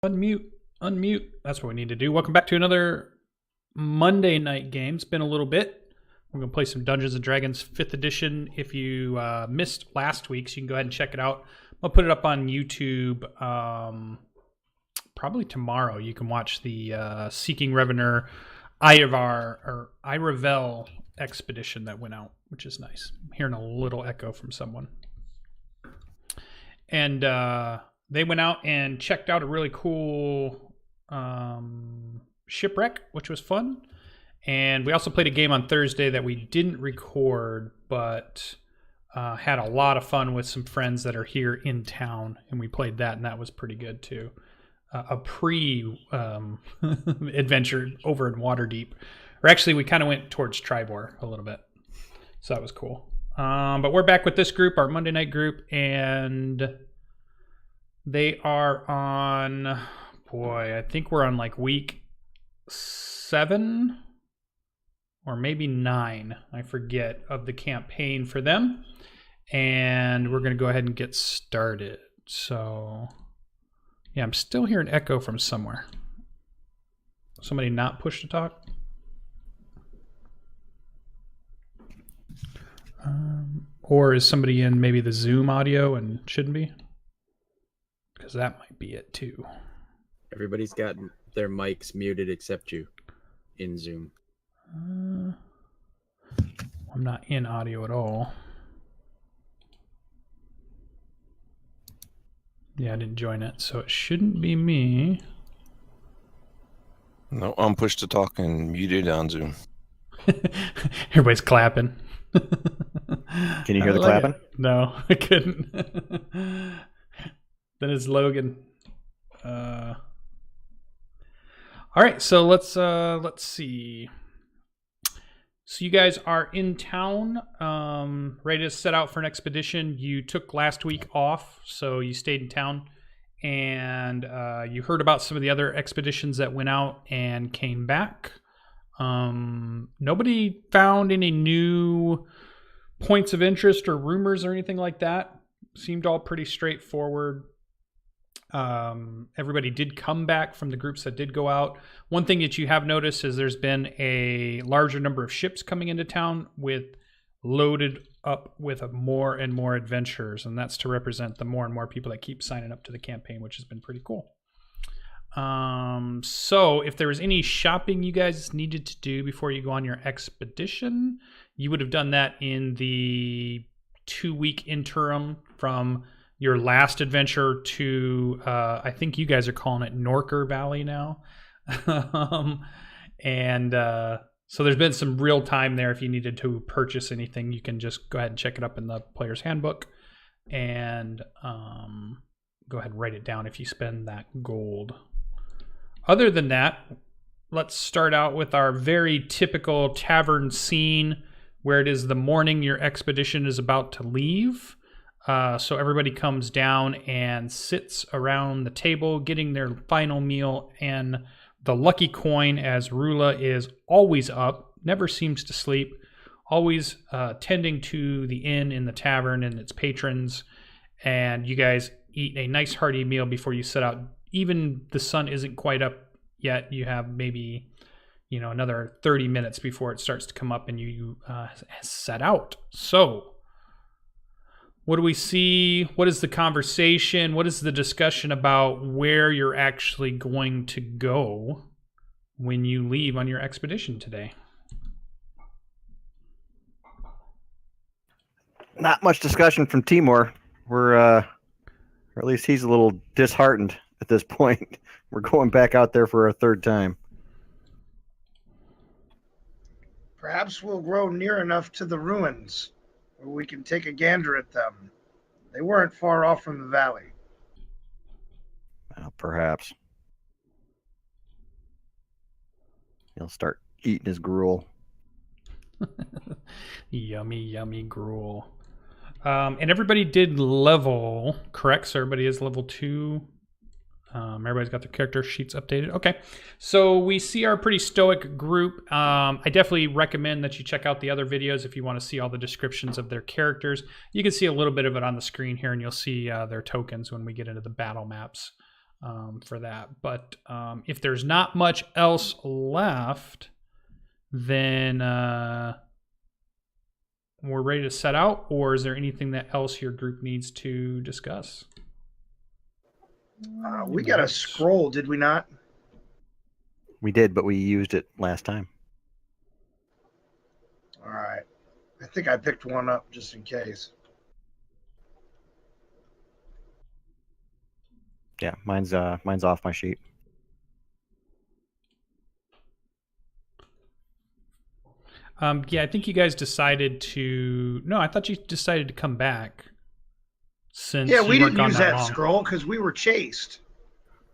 Unmute. That's what we need to do. Welcome back to another Monday night game. It's been a little bit. We're going to play some Dungeons & Dragons 5th edition. If you missed last week's, you can go ahead and check it out. I'll put it up on YouTube probably tomorrow. You can watch the Seeking Revonar Irevel expedition that went out, which is nice. I'm hearing a little echo from someone. And they went out and checked out a really cool shipwreck, which was fun. And we also played a game on Thursday that we didn't record, but had a lot of fun with some friends that are here in town. And we played that, and that was pretty good too. A pre-adventure over in Waterdeep. Or actually, we kind of went towards Tribor a little bit. So that was cool. But we're back with this group, our Monday night group, and they are on, boy, I think we're on like week 7 or maybe 9, I forget, of the campaign for them. And we're going to go ahead and get started. So, yeah, I'm still hearing echo from somewhere. Somebody not push to talk? Or is somebody in maybe the Zoom audio and shouldn't be? Because that might be it too. Everybody's got their mics muted except you in Zoom. I'm not in audio at all. Yeah, I didn't join it, so it shouldn't be me. No, I'm pushed to talk and muted on Zoom. Everybody's clapping. Can you hear the clapping? No, I couldn't. Then it's Logan. All right, so let's see. So you guys are in town, ready to set out for an expedition. You took last week off, so you stayed in town, and you heard about some of the other expeditions that went out and came back. Nobody found any new points of interest or rumors or anything like that. Seemed all pretty straightforward. Everybody did come back from the groups that did go out. One thing that you have noticed is there's been a larger number of ships coming into town with loaded up with more and more adventurers, and that's to represent the more and more people that keep signing up to the campaign, which has been pretty cool. So if there was any shopping you guys needed to do before you go on your expedition, you would have done that in the 2-week interim from your last adventure to, I think you guys are calling it Norker Valley now. So there's been some real time there. If you needed to purchase anything, you can just go ahead and check it up in the player's handbook and go ahead and write it down if you spend that gold. Other than that, let's start out with our very typical tavern scene where it is the morning your expedition is about to leave. So everybody comes down and sits around the table getting their final meal, and the lucky coin, as Rula is always up, never seems to sleep, always tending to the inn in the tavern and its patrons, and you guys eat a nice hearty meal before you set out. Even the sun isn't quite up yet. You have maybe, another 30 minutes before it starts to come up and you set out. So what do we see? What is the conversation? What is the discussion about where you're actually going to go when you leave on your expedition today? Not much discussion from Timur. Or at least he's a little disheartened at this point. We're going back out there for a third time. Perhaps we'll grow near enough to the ruins where we can take a gander at them. They weren't far off from the valley. Well, perhaps. He'll start eating his gruel. Yummy, yummy gruel. And everybody did level, correct? So everybody is level 2. Everybody's got their character sheets updated. Okay, so we see our pretty stoic group. I definitely recommend that you check out the other videos if you want to see all the descriptions of their characters. You can see a little bit of it on the screen here, and you'll see their tokens when we get into the battle maps for that. But if there's not much else left, then we're ready to set out, or is there anything that else your group needs to discuss? We got a scroll, did we not? We did, but we used it last time. All right. I think I picked one up just in case. Yeah, mine's off my sheet. Yeah, I think you guys decided to. No, I thought you decided to come back. Since Yeah, we you weren't didn't gone use that long. scroll because we were chased.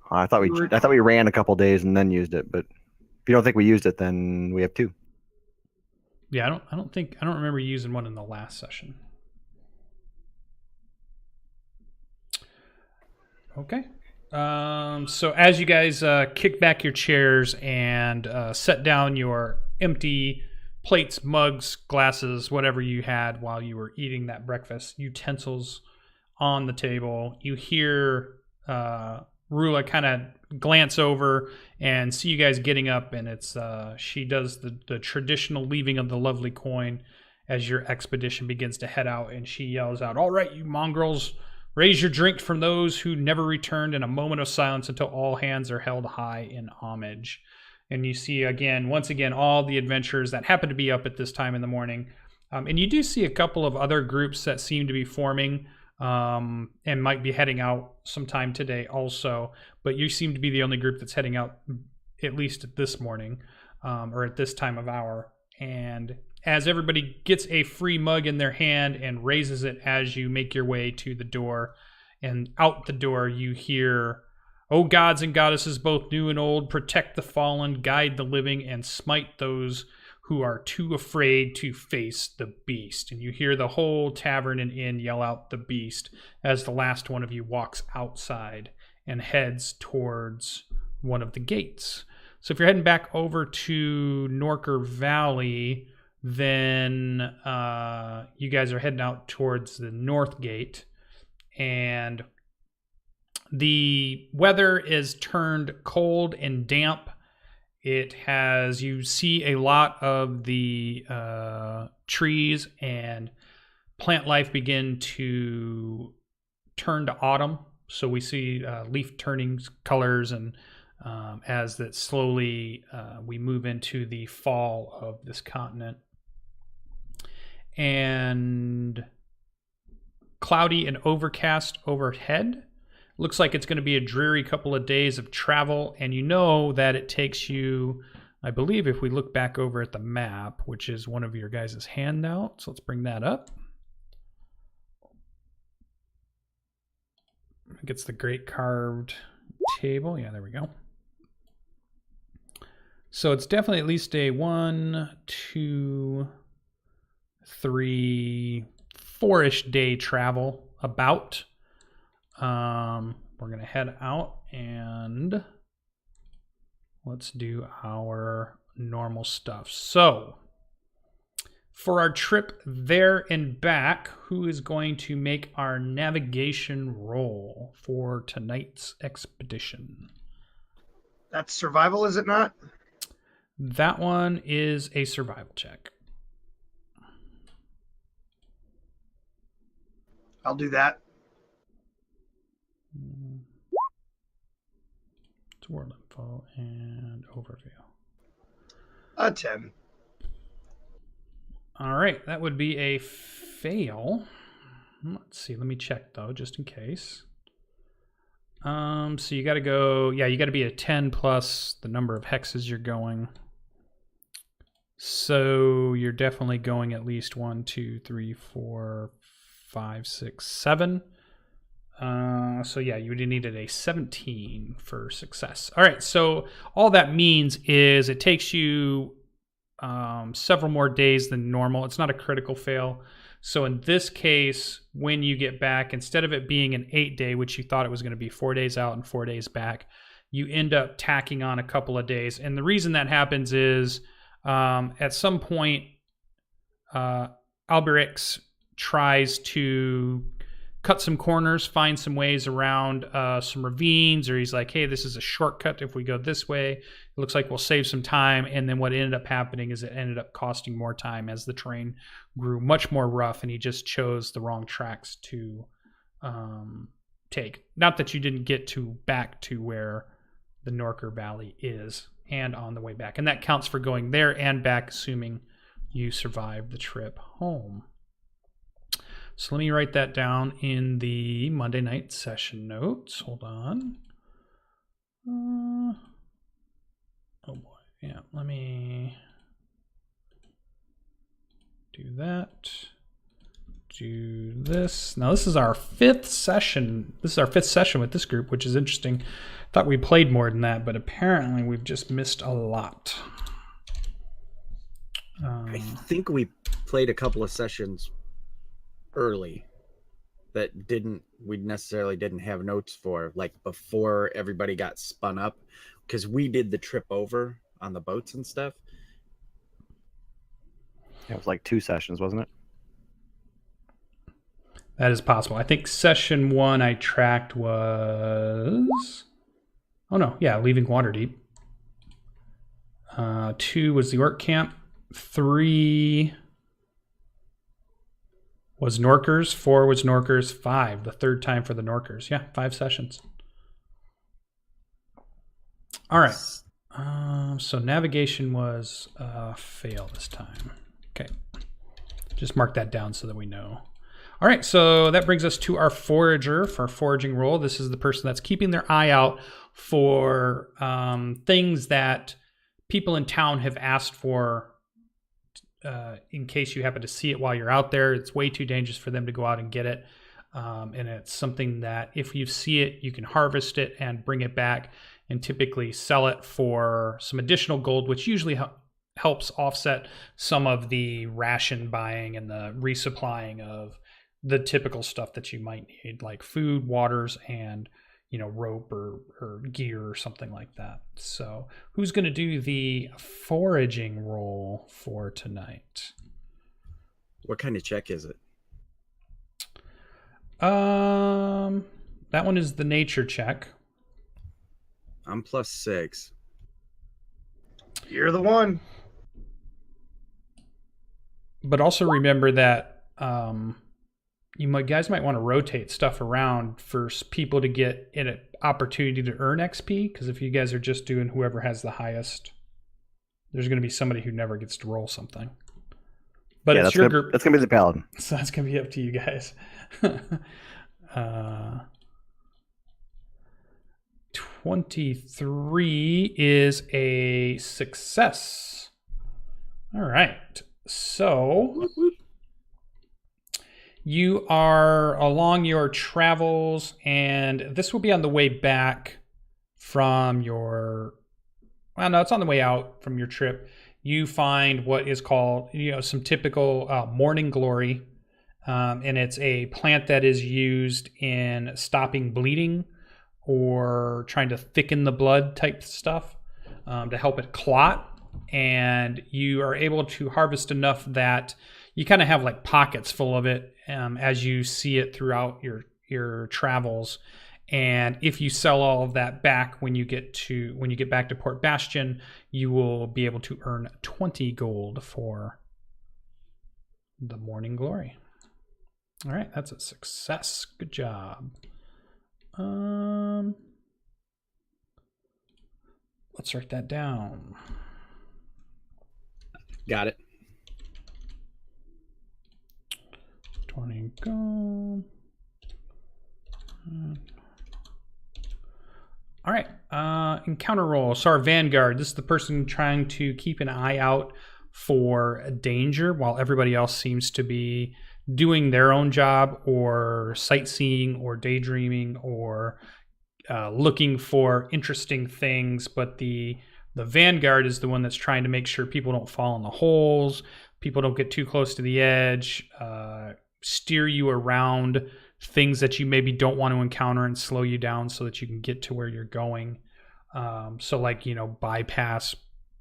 I thought we ran a couple days and then used it, but if you don't think we used it, then we have two. Yeah, I don't remember using one in the last session. Okay. So as you guys kick back your chairs and set down your empty plates, mugs, glasses, whatever you had while you were eating that breakfast, utensils on the table, you hear Rula kind of glance over and see you guys getting up, and it's she does the traditional leaving of the lovely coin as your expedition begins to head out, and she yells out, "All right, you mongrels, raise your drink from those who never returned in a moment of silence until all hands are held high in homage." And you see once again, all the adventurers that happen to be up at this time in the morning. And you do see a couple of other groups that seem to be forming and might be heading out sometime today also. But you seem to be the only group that's heading out, at least this morning or at this time of hour. And as everybody gets a free mug in their hand and raises it as you make your way to the door, and out the door you hear, "O gods and goddesses, both new and old, protect the fallen, guide the living, and smite those who are too afraid to face the beast." And you hear the whole tavern and inn yell out the beast as the last one of you walks outside and heads towards one of the gates. So if you're heading back over to Norker Valley, then you guys are heading out towards the north gate, and the weather is turned cold and damp. You see a lot of the trees and plant life begin to turn to autumn. So we see leaf turning colors, and as that slowly we move into the fall of this continent. And cloudy and overcast overhead. Looks like it's going to be a dreary couple of days of travel, and you know that it takes you, I believe if we look back over at the map, which is one of your guys' handouts, let's bring that up. I think it's the great carved table. Yeah, there we go. So it's definitely at least a 1, 2, 3, 4-ish day travel about. We're going to head out and let's do our normal stuff. So for our trip there and back, who is going to make our navigation roll for tonight's expedition? That's survival, is it not? That one is a survival check. I'll do that. It's world info and overview. A 10. All right, that would be a fail. Let's see, let me check though, just in case. So you got to go, you got to be a 10 plus the number of hexes you're going. So you're definitely going at least 1, 2, 3, 4, 5, 6, 7. So yeah, you would have needed a 17 for success. All right, so all that means is it takes you several more days than normal. It's not a critical fail. So in this case, when you get back, instead of it being an 8-day, which you thought it was going to be 4 days out and 4 days back, you end up tacking on a couple of days. And the reason that happens is at some point, Albirex tries to cut some corners, find some ways around some ravines, or he's like, hey, this is a shortcut if we go this way. It looks like we'll save some time. And then what ended up happening is it ended up costing more time as the terrain grew much more rough, and he just chose the wrong tracks to take. Not that you didn't get back to where the Norker Valley is and on the way back. And that counts for going there and back, assuming you survive the trip home. So let me write that down in the Monday night session notes. Hold on. Oh boy. Yeah, let me do that. Do this. Now this is our 5th session. This is our 5th session with this group, which is interesting. Thought we played more than that, but apparently we've just missed a lot. I think we played a couple of sessions early that we necessarily didn't have notes for, like before everybody got spun up, because we did the trip over on the boats and stuff. It was like 2 sessions, wasn't it? That is possible. I think session 1 I tracked was... Oh no, yeah, leaving Waterdeep. 2 was the Orc Camp. 3 was Norkers. 4 was Norkers. 5, the 3rd time for the Norkers. Yeah, 5 sessions. All right. So navigation was fail this time. Okay. Just mark that down so that we know. All right, so that brings us to our Forager for Foraging Role. This is the person that's keeping their eye out for things that people in town have asked for in case you happen to see it while you're out there. It's way too dangerous for them to go out and get it. And it's something that if you see it, you can harvest it and bring it back and typically sell it for some additional gold, which usually helps offset some of the ration buying and the resupplying of the typical stuff that you might need, like food, waters, and rope or gear or something like that. So who's going to do the foraging role for tonight? What kind of check is it? That one is the nature check. I'm +6. You're the one. But also remember that you guys might want to rotate stuff around for people to get an opportunity to earn XP, because if you guys are just doing whoever has the highest, there's going to be somebody who never gets to roll something. But yeah, it's your group. That's going to be the paladin. So that's going to be up to you guys. 23 is a success. All right. So you are along your travels, and this will be on the way back from your... Well, no, it's on the way out from your trip. You find what is called, some typical morning glory. And it's a plant that is used in stopping bleeding or trying to thicken the blood type stuff to help it clot. And you are able to harvest enough that you kind of have like pockets full of it as you see it throughout your travels. And if you sell all of that back when you get back to Port Bastion, you will be able to earn 20 gold for the Morning Glory. All right, that's a success. Good job. Let's write that down. Got it. 20 gold. All right. Encounter roll. So our Vanguard. This is the person trying to keep an eye out for danger while everybody else seems to be doing their own job or sightseeing or daydreaming or looking for interesting things. But the Vanguard is the one that's trying to make sure people don't fall in the holes, people don't get too close to the edge, steer you around things that you maybe don't want to encounter and slow you down so that you can get to where you're going. So like, bypass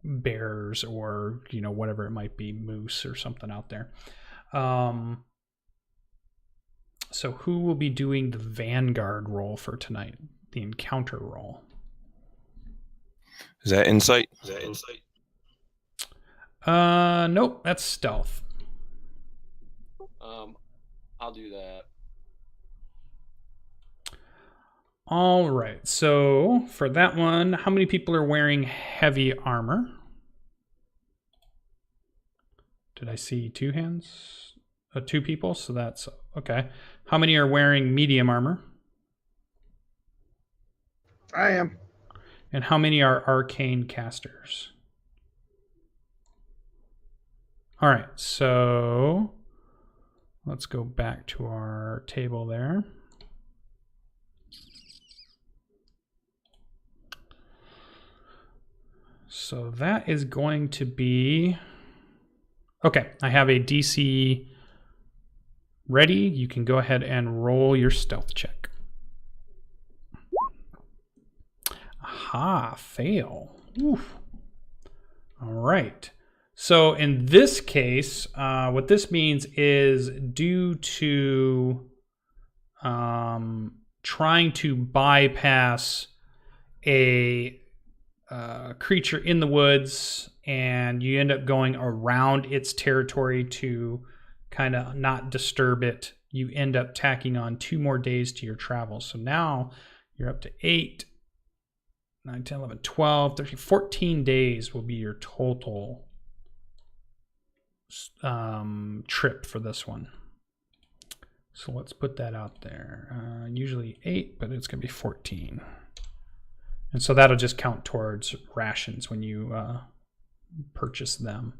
bears or, whatever it might be, moose or something out there. So who will be doing the Vanguard roll for tonight? The encounter roll. Is that insight? Nope, that's stealth. I'll do that. All right. So for that one, how many people are wearing heavy armor? Did I see two hands? Two people, so that's okay. How many are wearing medium armor? I am. And how many are arcane casters? All right, so let's go back to our table there. So that is going to be... Okay, I have a DC ready. You can go ahead and roll your stealth check. Aha, fail. Oof. All right. So in this case, what this means is due to trying to bypass a creature in the woods, and you end up going around its territory to kind of not disturb it, you end up tacking on 2 more days to your travel. So now you're up to 8, 9, 10, 11, 12, 13, 14 days will be your total trip for this one. So let's put that out there. Usually 8, but it's going to be 14. And so that'll just count towards rations when you purchase them.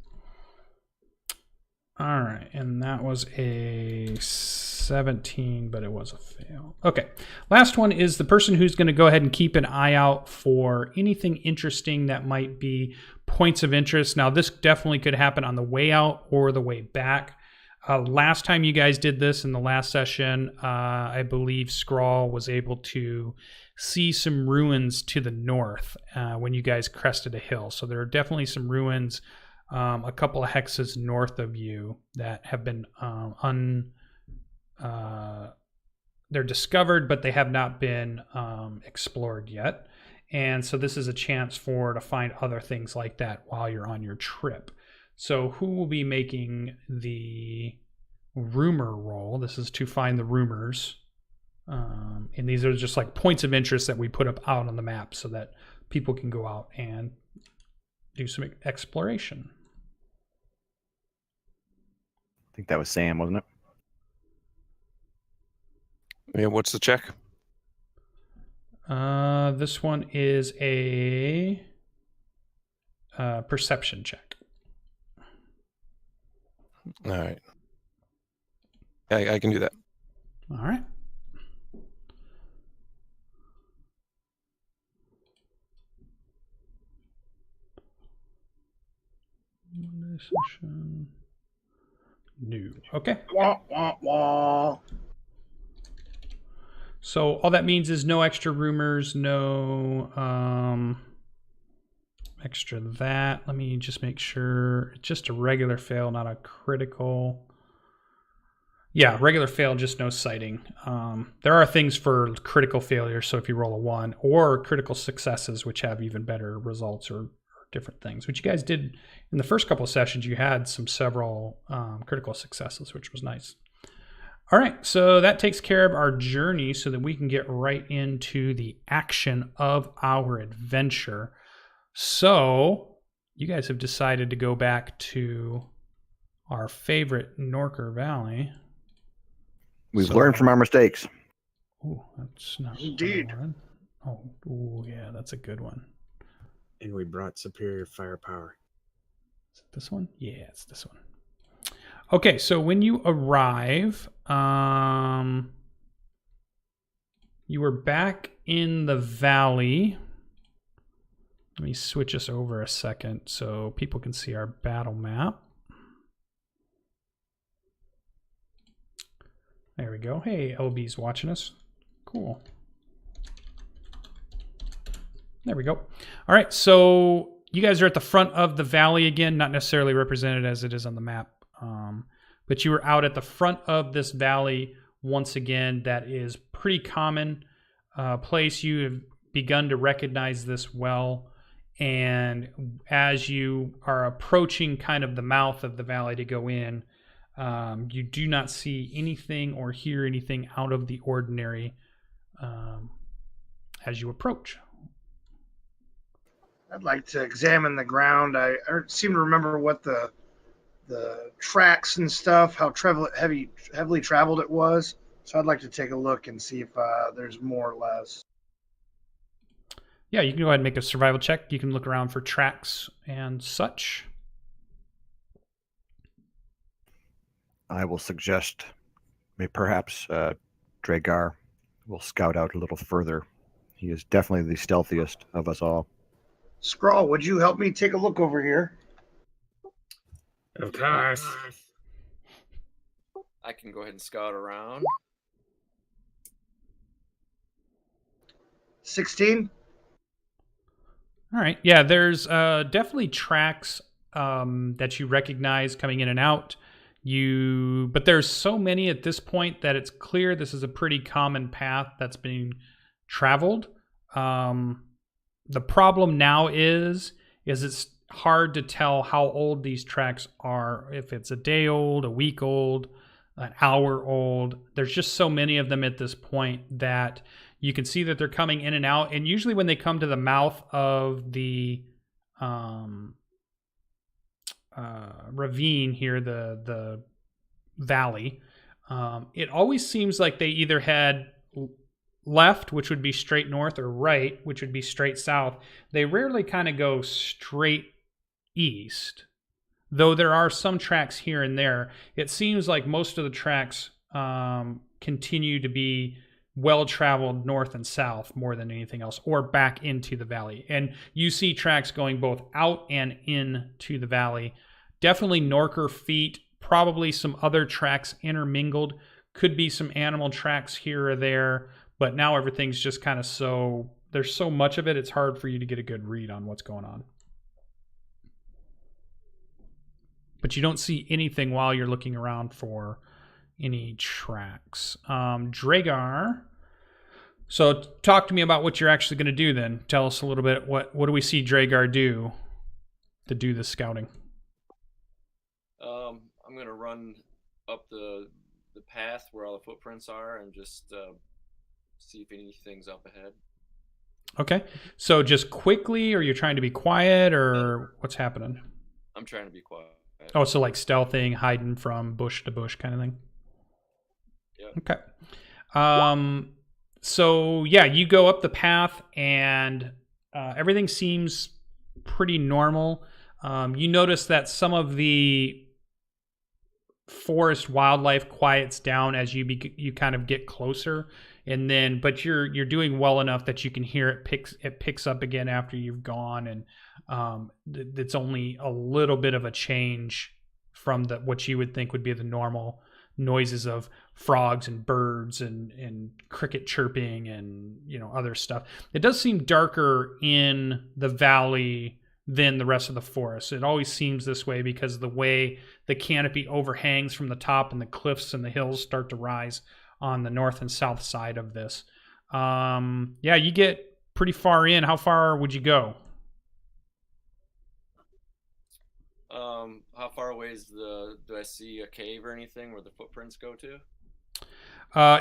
All right, and that was a 17, but it was a fail. Okay, last one is the person who's going to go ahead and keep an eye out for anything interesting that might be points of interest. Now, this definitely could happen on the way out or the way back. Last time you guys did this in the last session, I believe Scrawl was able to see some ruins to the north when you guys crested a hill. So there are definitely some ruins a couple of hexes north of you that have been they're discovered, but they have not been explored yet. And so this is a chance to find other things like that while you're on your trip. So who will be making the rumor roll? This is to find the rumors. And these are just like points of interest that we put up out on the map so that people can go out and do some exploration. I think that was Sam, wasn't it? Yeah, what's the check? This one is a perception check. All right. I can do that. All right. Monday session. New. Okay. Wah, wah, wah. So all that means is no extra rumors, no extra that. Let me just make sure. It's just a regular fail, not a critical. Yeah, regular fail, just no sighting. There are things for critical failure, so if you roll a 1, or critical successes, which have even better results or different things, which you guys did in the first couple of sessions. You had several critical successes, which was nice. All right, so that takes care of our journey so that we can get right into the action of our adventure. So you guys have decided to go back to our favorite Norker Valley. We've learned from our mistakes. Oh, that's not Indeed. what I wanted. Oh, ooh, yeah, that's a good one. And we brought superior firepower. Is it this one? Yeah, it's this one. Okay, so when you arrive, you were back in the valley. Let me switch us over a second so people can see our battle map. There we go. Hey, LB's watching us. Cool. There we go. All right, so you guys are at the front of the valley again, not necessarily represented as it is on the map. But you were out at the front of this valley once again, that is pretty common place. You have begun to recognize this well. And as you are approaching kind of the mouth of the valley to go in, you do not see anything or hear anything out of the ordinary as you approach. I'd like to examine the ground. I seem to remember what the tracks and stuff, how heavily traveled it was. So I'd like to take a look and see if there's more or less. Yeah, you can go ahead and make a survival check. You can look around for tracks and such. I will suggest perhaps Dragar will scout out a little further. He is definitely the stealthiest of us all. Scrawl, would you help me take a look over here? Of course. I can go ahead and scout around. 16? All right. Yeah, there's definitely tracks that you recognize coming in and out. But there's so many at this point that it's clear this is a pretty common path that's being traveled. The problem now is it's hard to tell how old these tracks are. If it's a day old, a week old, an hour old. There's just so many of them at this point that you can see that they're coming in and out. And usually when they come to the mouth of the ravine here, the valley, it always seems like they either had left, which would be straight north, or right, which would be straight south. They rarely kind of go straight east, though there are some tracks here and there. It seems like most of the tracks continue to be well-traveled north and south more than anything else, or back into the valley. And you see tracks going both out and into the valley. Definitely Norker feet, probably some other tracks intermingled. Could be some animal tracks here or there, but now everything's just kind of there's so much of it, it's hard for you to get a good read on what's going on. But you don't see anything while you're looking around for any tracks. Dragar. So talk to me about what you're actually going to do then. Tell us a little bit. What do we see Dragar do to do this scouting? I'm going to run up the path where all the footprints are and just see if anything's up ahead. Okay. So just quickly, or you're trying to be quiet, or what's happening? I'm trying to be quiet. Oh, so like stealthing, hiding from bush to bush kind of thing? Yep. Okay. So yeah, you go up the path and everything seems pretty normal. You notice that some of the forest wildlife quiets down as you kind of get closer, but you're doing well enough that you can hear it picks up again after you've gone, and it's only a little bit of a change from what you would think would be the normal noises of frogs and birds and cricket chirping and other stuff. It does seem darker in the valley than the rest of the forest. It always seems this way because of the way the canopy overhangs from the top, and the cliffs and the hills start to rise on the north and south side of this. Yeah, you get pretty far in. How far would you go? How far away do I see a cave or anything where the footprints go to?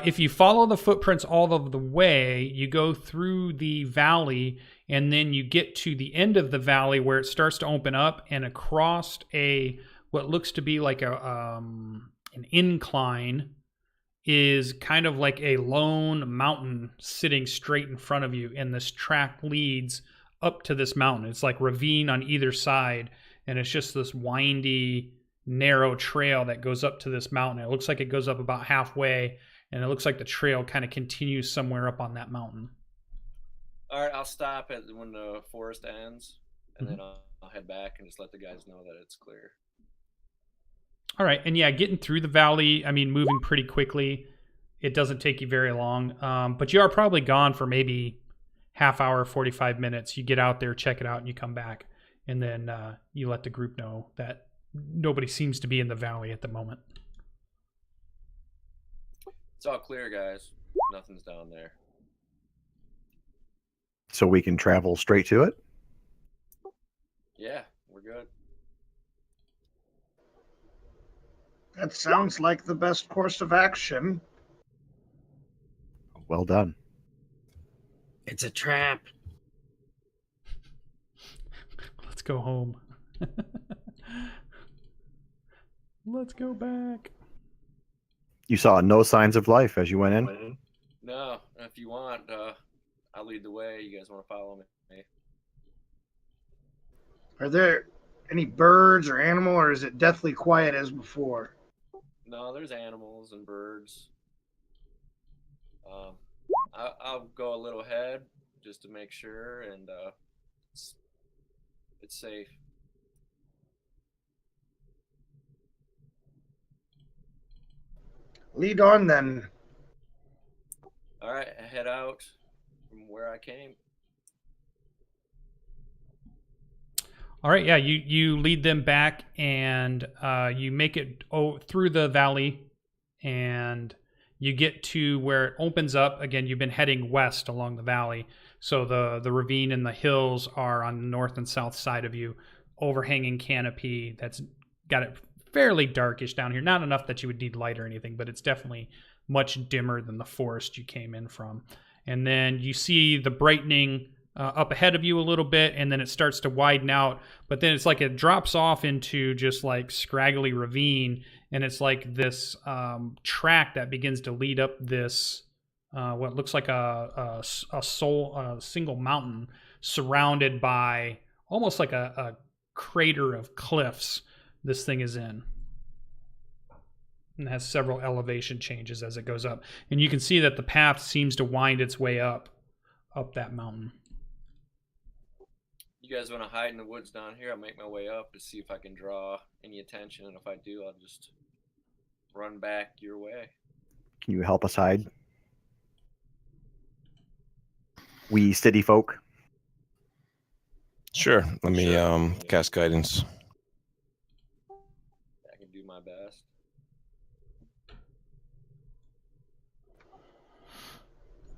If you follow the footprints all of the way, you go through the valley, and then you get to the end of the valley where it starts to open up, and across what looks to be like an incline is kind of like a lone mountain sitting straight in front of you, and this track leads up to this mountain. It's like ravine on either side, and it's just this windy, narrow trail that goes up to this mountain. It looks like it goes up about halfway, and it looks like the trail kind of continues somewhere up on that mountain. All right, I'll stop when the forest ends, and then I'll head back and just let the guys know that it's clear. All right, and yeah, getting through the valley, moving pretty quickly. It doesn't take you very long, but you are probably gone for maybe half hour, 45 minutes. You get out there, check it out, and you come back. And then you let the group know that nobody seems to be in the valley at the moment. It's all clear, guys. Nothing's down there. So we can travel straight to it? Yeah, we're good. That sounds like the best course of action. Well done. It's a trap. Let's go home. Let's go back. You saw no signs of life as you went in? No, if you want, I'll lead the way. You guys want to follow me? Are there any birds or animal, or is it deathly quiet as before? No, there's animals and birds. I'll go a little ahead just to make sure, and it's safe. Lead on then. All right, I head out from where I came. All right, yeah, you lead them back, and you make it through the valley, and you get to where it opens up. Again, you've been heading west along the valley, so the ravine and the hills are on the north and south side of you, overhanging canopy that's got it fairly darkish down here. Not enough that you would need light or anything, but it's definitely much dimmer than the forest you came in from. And then you see the brightening up ahead of you a little bit, and then it starts to widen out, but then it's like it drops off into just like scraggly ravine, and it's like this track that begins to lead up this what looks like a single mountain surrounded by almost like a crater of cliffs this thing is in, and has several elevation changes as it goes up, and you can see that the path seems to wind its way up that mountain. You guys want to hide in the woods down here? I'll make my way up to see if I can draw any attention, and if I do, I'll just run back your way. Can you help us hide? We city folk. Sure. Let me cast guidance. I can do my best.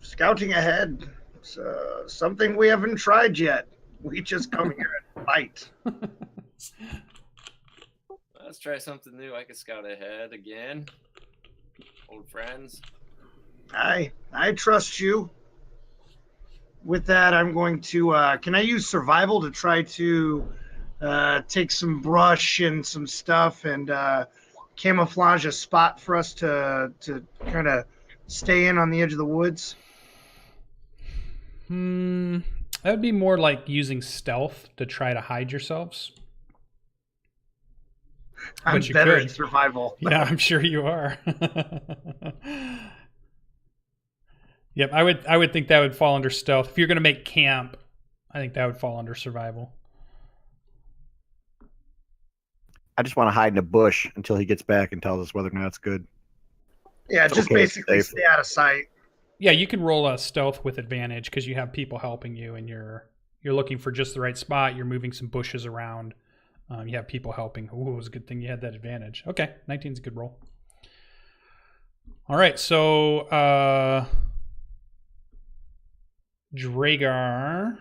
Scouting ahead. It's something we haven't tried yet. We just come here and fight. Let's try something new. I can scout ahead again. Old friends. I trust you. With that, I'm going to. Can I use survival to try to take some brush and some stuff and camouflage a spot for us to kind of stay in on the edge of the woods? That would be more like using stealth to try to hide yourselves. I'm But you better could. at survival. Yeah, I'm sure you are. Yep, I would think that would fall under stealth. If you're going to make camp, I think that would fall under survival. I just want to hide in a bush until he gets back and tells us whether or not it's good. Yeah, It's just okay, it's basically safe. stay out of sight. Yeah, you can roll a stealth with advantage because you have people helping you, and you're looking for just the right spot. You're moving some bushes around. You have people helping. Ooh, it was a good thing you had that advantage. Okay, 19's a good roll. All right, so Dragar,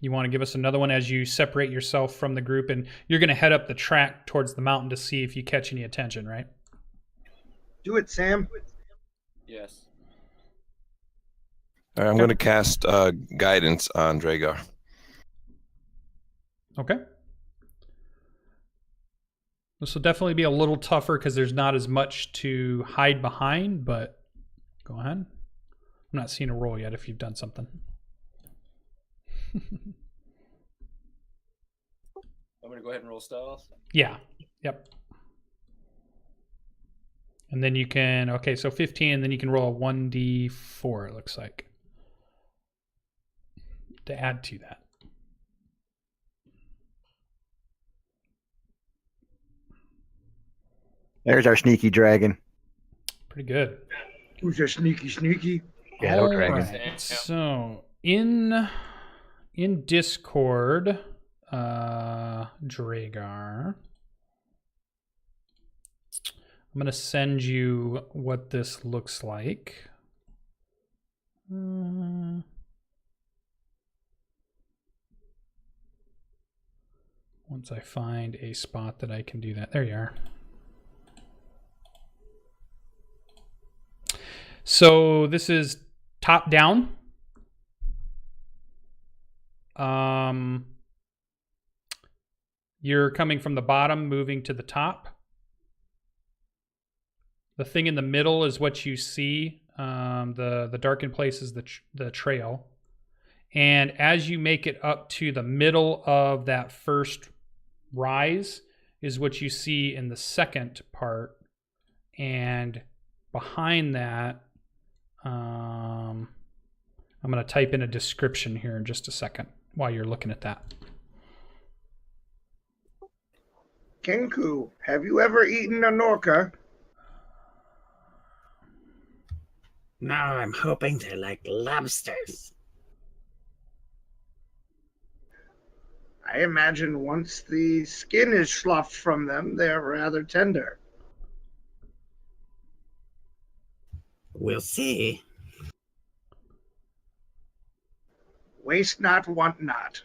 you want to give us another one as you separate yourself from the group, and you're going to head up the track towards the mountain to see if you catch any attention, right? Do it, Sam. Yes. All right, I'm going to cast guidance on Dragar. Okay. This will definitely be a little tougher because there's not as much to hide behind, but go ahead. I'm not seeing a roll yet if you've done something. I'm going to go ahead and roll stealth. Yeah. Yep. And then you can, okay, so 15, and then you can roll a 1d4, it looks like, to add to that. There's our sneaky dragon. Pretty good. Who's your sneaky? Yeah, no All dragon. right. So in Discord, Dragar, I'm going to send you what this looks like. Once I find a spot that I can do that. There you are. So this is top down. You're coming from the bottom, moving to the top. The thing in the middle is what you see. The darkened place is the trail. And as you make it up to the middle of that first rise is what you see in the second part. And behind that, I'm going to type in a description here in just a second while you're looking at that. Kenku, have you ever eaten a Norca? No, I'm hoping they're like lobsters. I imagine once the skin is sloughed from them, they're rather tender. We'll see. Waste not, want not.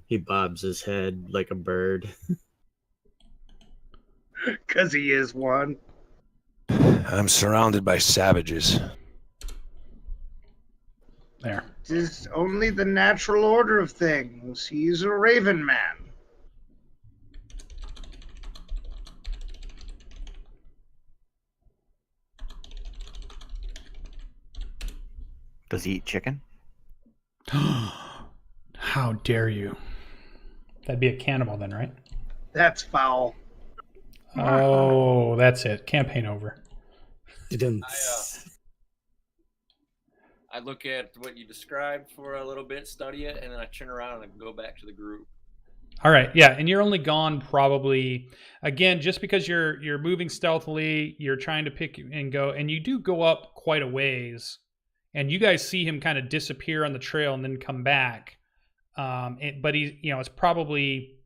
He bobs his head like a bird. 'Cause he is one. I'm surrounded by savages. There. 'Tis only the natural order of things. He's a raven man. Does he eat chicken? How dare you? That'd be a cannibal then, right? That's foul. Oh, that's it. Campaign over. I look at what you described for a little bit, study it, and then I turn around and go back to the group. All right, yeah, and you're only gone probably, again, just because you're moving stealthily, you're trying to pick and go, and you do go up quite a ways, and you guys see him kind of disappear on the trail and then come back. But it's probably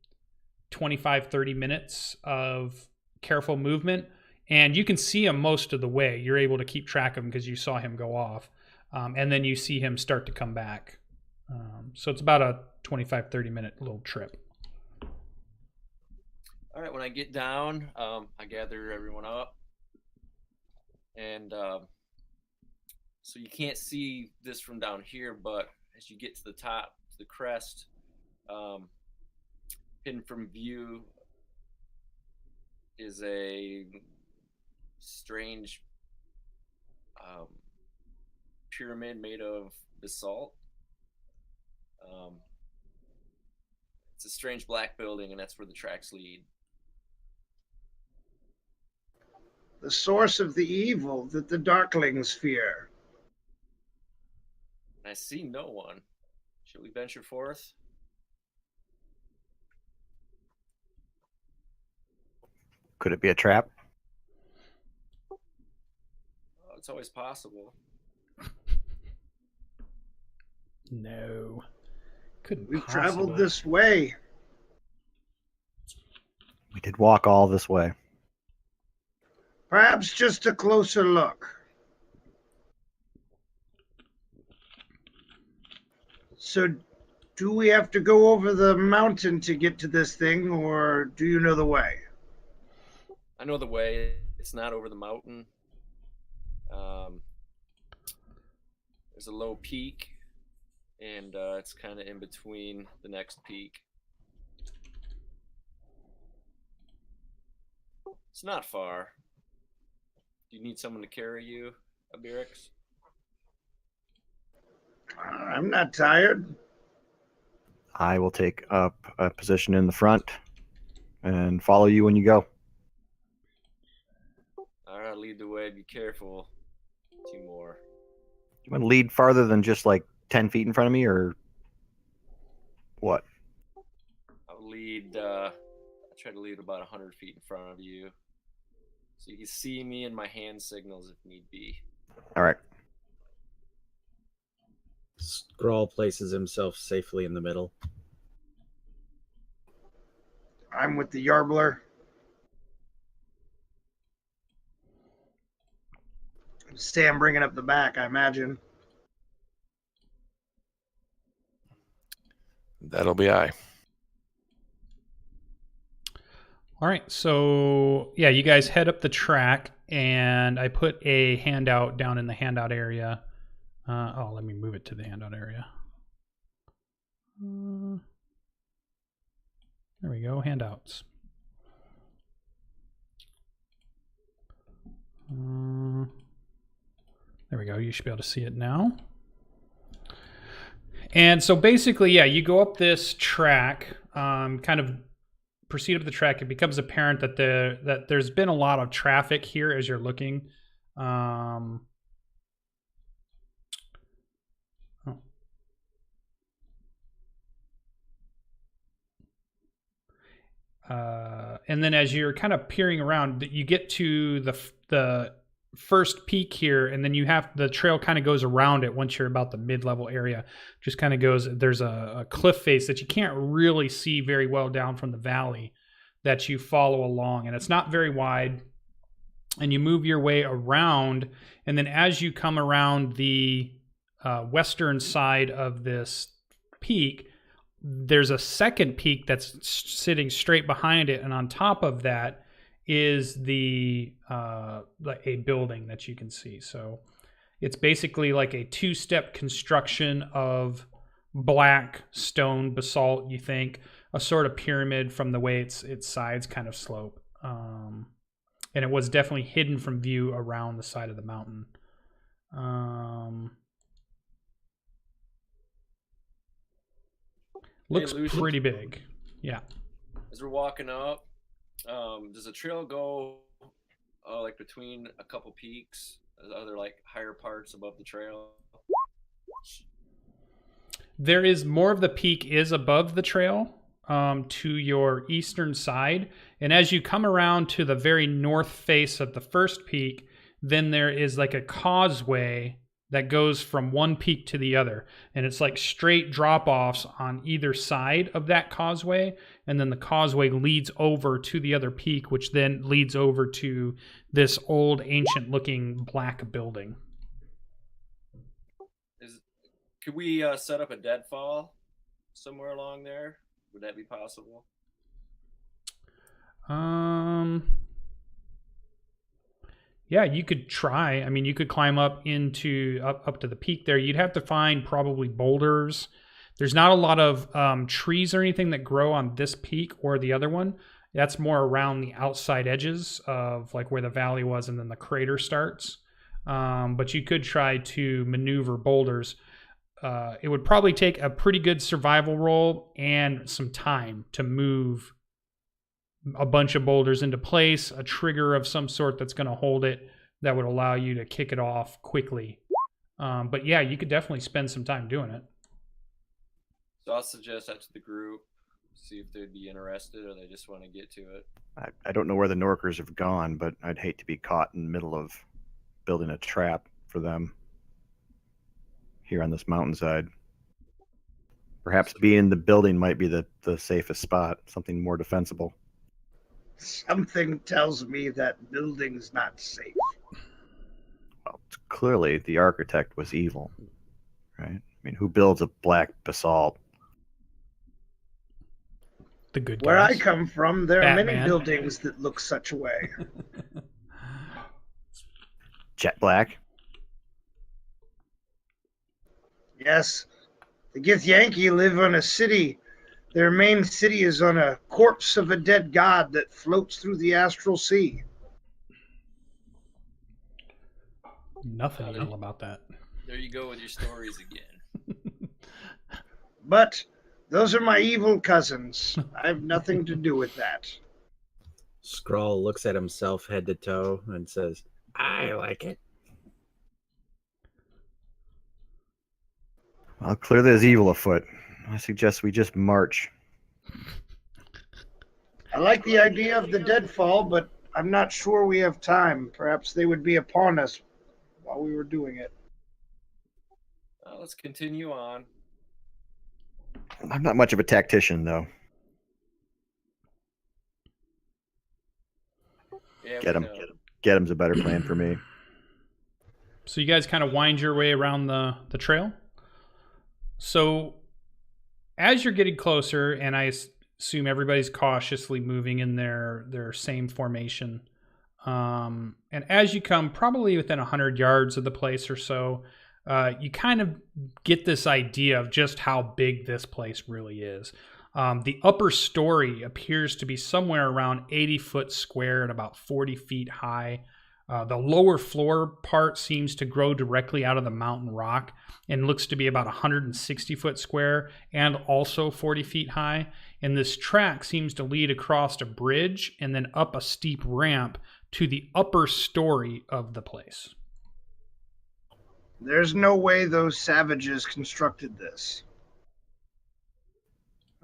25, 30 minutes of careful movement, and you can see him most of the way. You're able to keep track of him because you saw him go off, and then you see him start to come back. So it's about a 25, 30-minute little trip. All right, when I get down, I gather everyone up. And so you can't see this from down here, but as you get to the top, to the crest, hidden from view is a strange pyramid made of basalt. It's a strange black building, and that's where the tracks lead. The source of the evil that the Darklings fear. I see no one. Shall we venture forth? Could it be a trap? Oh, it's always possible. No. Couldn't We've possibly. traveled this way. We did walk all this way. Perhaps just a closer look. So, do we have to go over the mountain to get to this thing, or do you know the way? I know the way. It's not over the mountain. There's a low peak, and it's kind of in between the next peak. It's not far. Do you need someone to carry you, Albirex? I'm not tired. I will take up a position in the front and follow you when you go. All right, lead the way. Be careful. Two more. Do you want to lead farther than just like 10 feet in front of me, or what? I'll lead. I try to lead about 100 feet in front of you, so you can see me and my hand signals if need be. All right. Scrawl places himself safely in the middle. I'm with the Yarbler. Sam bringing up the back, I imagine. That'll be I. All right, so yeah, you guys head up the track, and I put a handout down in the handout area. Let me move it to the handout area. There we go, handouts. There we go, you should be able to see it now. And so basically, yeah, you go up this track, kind of proceed up the track. It becomes apparent that there's been a lot of traffic here as you're looking. And then as you're kind of peering around, you get to the first peak here, and then the trail kind of goes around it once you're about the mid-level area. Just kind of goes, there's a cliff face that you can't really see very well down from the valley that you follow along, and it's not very wide. And you move your way around, and then as you come around the western side of this peak, there's a second peak that's sitting straight behind it, and on top of that is a building that you can see. So it's basically like a two-step construction of black stone basalt, you think, a sort of pyramid from the way its sides kind of slope. And it was definitely hidden from view around the side of the mountain. Looks pretty big. Yeah. As we're walking up, does the trail go like between a couple peaks? Are there like higher parts above the trail? There is more of the peak is above the trail to your eastern side. And as you come around to the very north face of the first peak, then there is like a causeway that goes from one peak to the other. And it's like straight drop-offs on either side of that causeway. And then the causeway leads over to the other peak, which then leads over to this old, ancient-looking black building. Could we set up a deadfall somewhere along there? Would that be possible? Yeah, you could try. I mean, you could climb up to the peak there. You'd have to find probably boulders. There's not a lot of trees or anything that grow on this peak or the other one. That's more around the outside edges of like where the valley was, and then the crater starts. But you could try to maneuver boulders. It would probably take a pretty good survival roll and some time to move a bunch of boulders into place, a trigger of some sort that's going to hold it that would allow you to kick it off quickly. But yeah, you could definitely spend some time doing it. So I'll suggest that to the group, see if they'd be interested or they just want to get to it. I don't know where the Norkers have gone, but I'd hate to be caught in the middle of building a trap for them here on this mountainside. Perhaps being the building might be the safest spot, something more defensible. Something tells me that building's not safe. Well, clearly the architect was evil, right? I mean, who builds a black basalt? The good guys. Where I come from, there are many Batman. buildings that look such a way. Jet black? Yes, the Githyanki live on a city. Their main city is on a corpse of a dead god that floats through the astral sea. Nothing evil about that. There you go with your stories again. But those are my evil cousins. I have nothing to do with that. Skrull looks at himself head to toe and says, I like it. Well, clearly there's evil afoot. I suggest we just march. I like the idea of the deadfall, but I'm not sure we have time. Perhaps they would be upon us while we were doing it. Let's continue on. I'm not much of a tactician, though. Yeah, Get we him. know. Get him's a better plan for me. So you guys kind of wind your way around the trail. So as you're getting closer, and I assume everybody's cautiously moving in their same formation, and as you come probably within 100 yards of the place or so, you kind of get this idea of just how big this place really is. The upper story appears to be somewhere around 80 foot square and about 40 feet high. The lower floor part seems to grow directly out of the mountain rock and looks to be about 160 foot square and also 40 feet high. And this track seems to lead across a bridge and then up a steep ramp to the upper story of the place. There's no way those savages constructed this.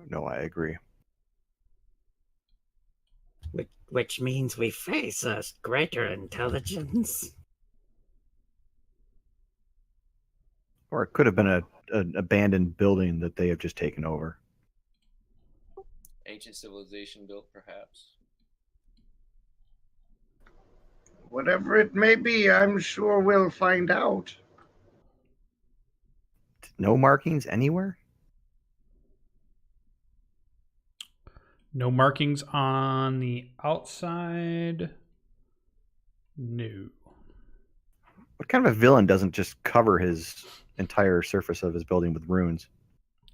No, I agree. Which means we face a greater intelligence. Or it could have been an abandoned building that they have just taken over. Ancient civilization built, perhaps. Whatever it may be, I'm sure we'll find out. No markings anywhere? No markings on the outside. No. What kind of a villain doesn't just cover his entire surface of his building with runes?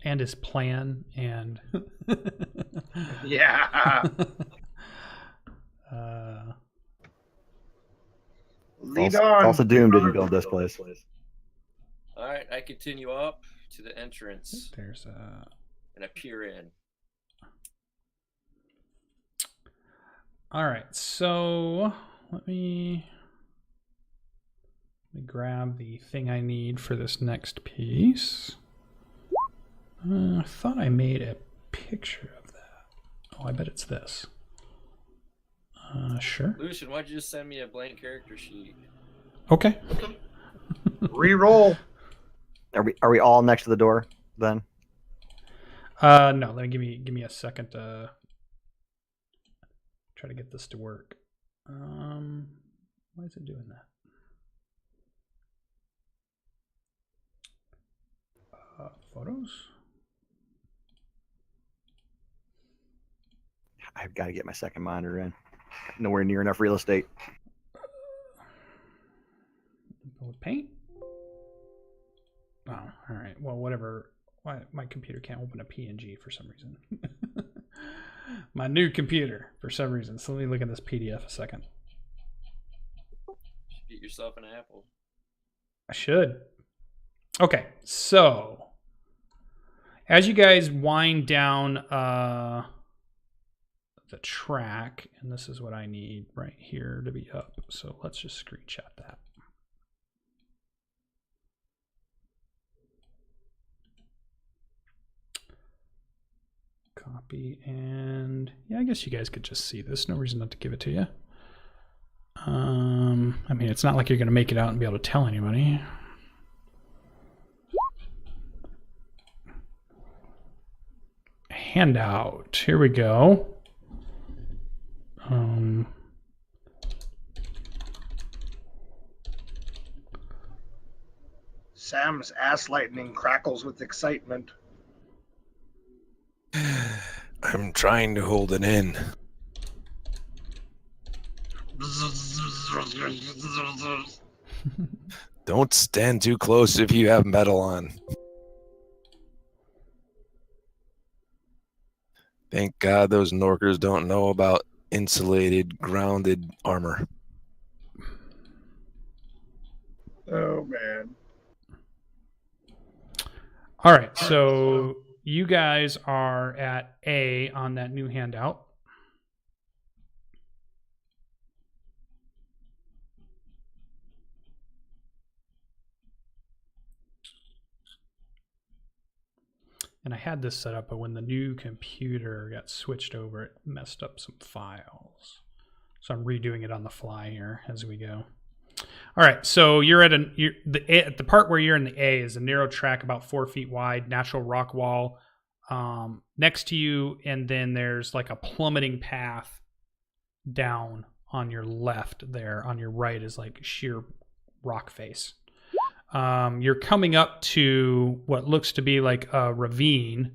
And his plan and Yeah. Lead on. False Doom didn't build this place. All right, I continue up to the entrance there's and I peer in. all right, so let me grab the thing I need for this next piece. I thought I made a picture of that. Oh, I bet it's this. Sure. Lucian, why'd you just send me a blank character sheet? Okay. Reroll. Are we all next to the door then? No, let me give me a second to try to get this to work. Why is it doing that? Photos? I've got to get my second monitor in. Nowhere near enough real estate. With paint? Oh, all right. Well, whatever. Why my computer can't open a PNG for some reason. My new computer for some reason. So let me look at this PDF a second. Get yourself an apple. I should. Okay, so as you guys wind down the track, and this is what I need right here to be up. So let's just screenshot that. Copy, and yeah, I guess you guys could just see this. No reason not to give it to you. I mean, it's not like you're going to make it out and be able to tell anybody. Handout. Here we go. Sam's ass lightning crackles with excitement. I'm trying to hold it in. Don't stand too close if you have metal on. Thank God those Norkers don't know about insulated, grounded armor. Oh, man. All right, so you guys are at A on that new handout. And I had this set up, but when the new computer got switched over, it messed up some files. So I'm redoing it on the fly here as we go. All right, so you're at the part where you're in the A is a narrow track about 4 feet wide, natural rock wall next to you, and then there's like a plummeting path down on your left there. On your right is like sheer rock face. you're coming up to what looks to be like a ravine,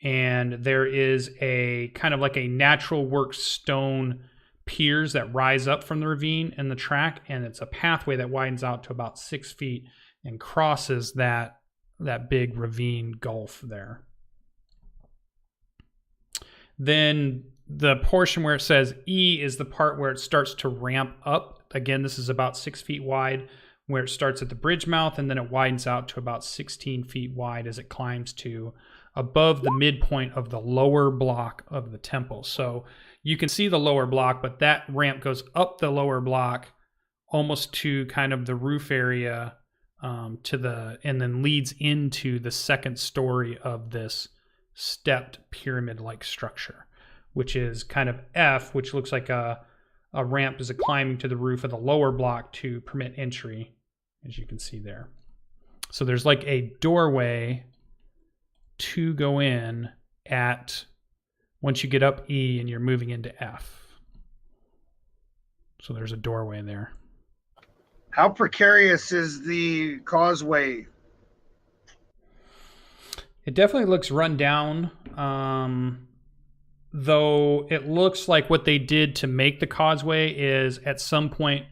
and there is a kind of like a natural work stone piers that rise up from the ravine and the track, and it's a pathway that widens out to about 6 feet and crosses that big ravine gulf there. Then the portion where it says E is the part where it starts to ramp up. Again, this is about 6 feet wide, where it starts at the bridge mouth, and then it widens out to about 16 feet wide as it climbs to above the midpoint of the lower block of the temple. So you can see the lower block, but that ramp goes up the lower block almost to kind of the roof area, and then leads into the second story of this stepped pyramid-like structure, which is kind of F, which looks like a ramp as it climbing to the roof of the lower block to permit entry, as you can see there. So there's like a doorway to go in at once you get up E and you're moving into F. So there's a doorway there. How precarious is the causeway? It definitely looks run down, though it looks like what they did to make the causeway is at some point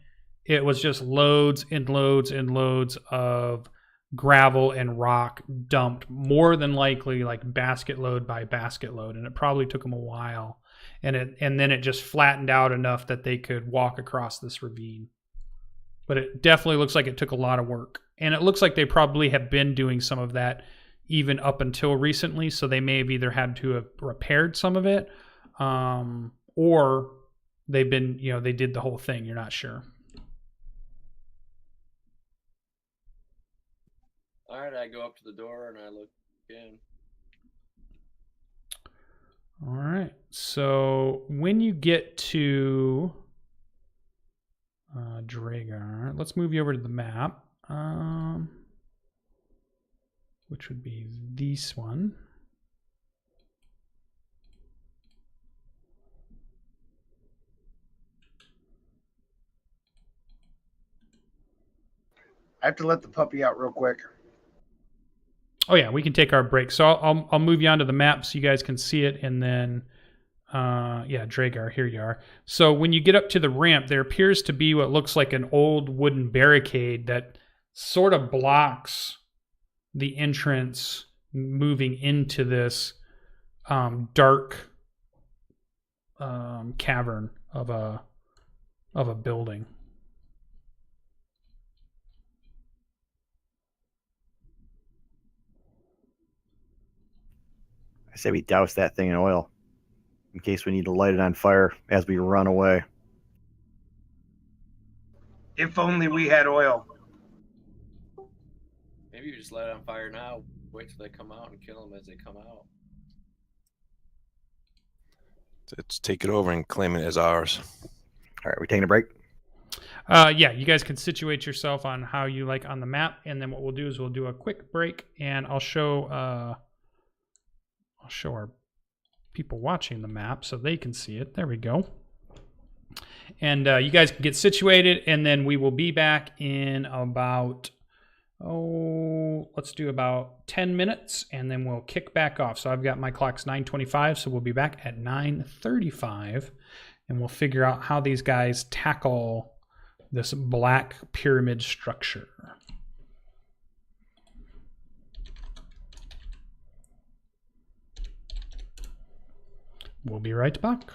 it was just loads and loads and loads of gravel and rock dumped, more than likely like basket load by basket load, and it probably took them a while, and then it just flattened out enough that they could walk across this ravine. But it definitely looks like it took a lot of work, and it looks like they probably have been doing some of that even up until recently, so they may have either had to have repaired some of it, or they've been, they did the whole thing. You're not sure. All right, I go up to the door and I look in. All right. So when you get to Dragar, let's move you over to the map, which would be this one. I have to let the puppy out real quick. Oh yeah, we can take our break. So I'll move you onto the map so you guys can see it, and then yeah, Dragar, here you are. So when you get up to the ramp, there appears to be what looks like an old wooden barricade that sort of blocks the entrance moving into this dark cavern of a building. I say we douse that thing in oil in case we need to light it on fire as we run away. If only we had oil. Maybe you just light it on fire now. Wait till they come out and kill them as they come out. Let's take it over and claim it as ours. All right, we taking a break? Yeah, you guys can situate yourself on how you like on the map, and then what we'll do is we'll do a quick break, and I'll show our people watching the map so they can see it. There we go. And you guys can get situated, and then we will be back in about, let's do about 10 minutes, and then we'll kick back off. So I've got my clock's 9:25, so we'll be back at 9:35, and we'll figure out how these guys tackle this black pyramid structure. We'll be right back.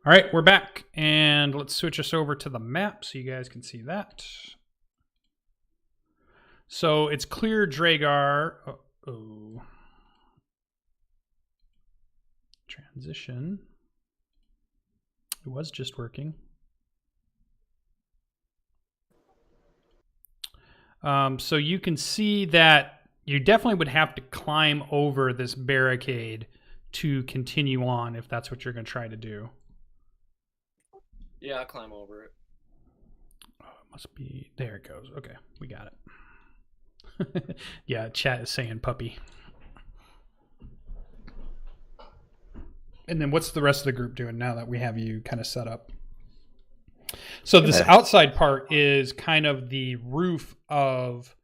All right, we're back, and let's switch us over to the map so you guys can see that. So it's clear Dragar. Oh. Transition. It was just working. So you can see that you definitely would have to climb over this barricade to continue on if that's what you're going to try to do. Yeah, I'll climb over it. Oh, it must be... There it goes. Okay, we got it. Yeah, chat is saying puppy. And then what's the rest of the group doing now that we have you kind of set up? So this outside part is kind of the roof of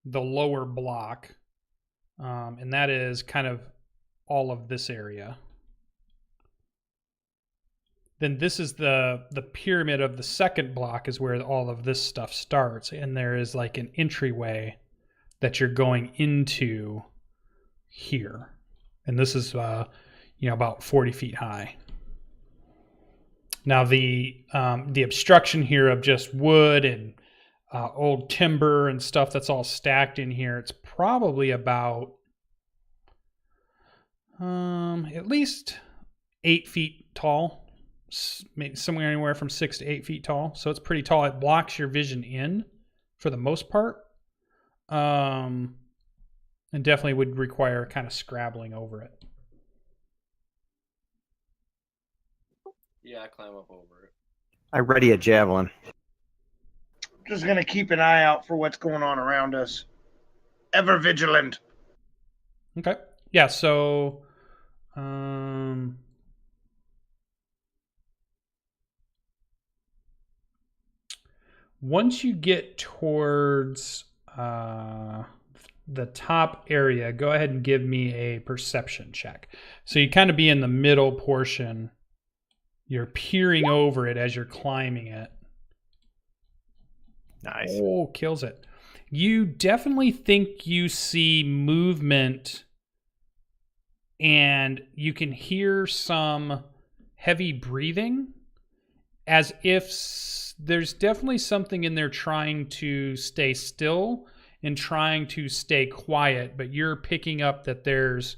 the lower block. And that is kind of all of this area. Then this is the pyramid of the second block is where all of this stuff starts. And there is like an entryway that you're going into here. And this is, about 40 feet high. Now the obstruction here of just wood and old timber and stuff that's all stacked in here, it's probably about at least 8 feet tall, maybe somewhere anywhere from 6 to 8 feet tall. So it's pretty tall. It blocks your vision in for the most part, and definitely would require kind of scrabbling over it. Yeah, I climb up over it. I ready a javelin. Just going to keep an eye out for what's going on around us. Ever vigilant. Okay. Yeah, so once you get towards the top area, go ahead and give me a perception check. So you kind of be in the middle portion. You're peering over it as you're climbing it. Nice. Oh, kills it. You definitely think you see movement, and you can hear some heavy breathing, as if there's definitely something in there trying to stay still and trying to stay quiet, but you're picking up that there's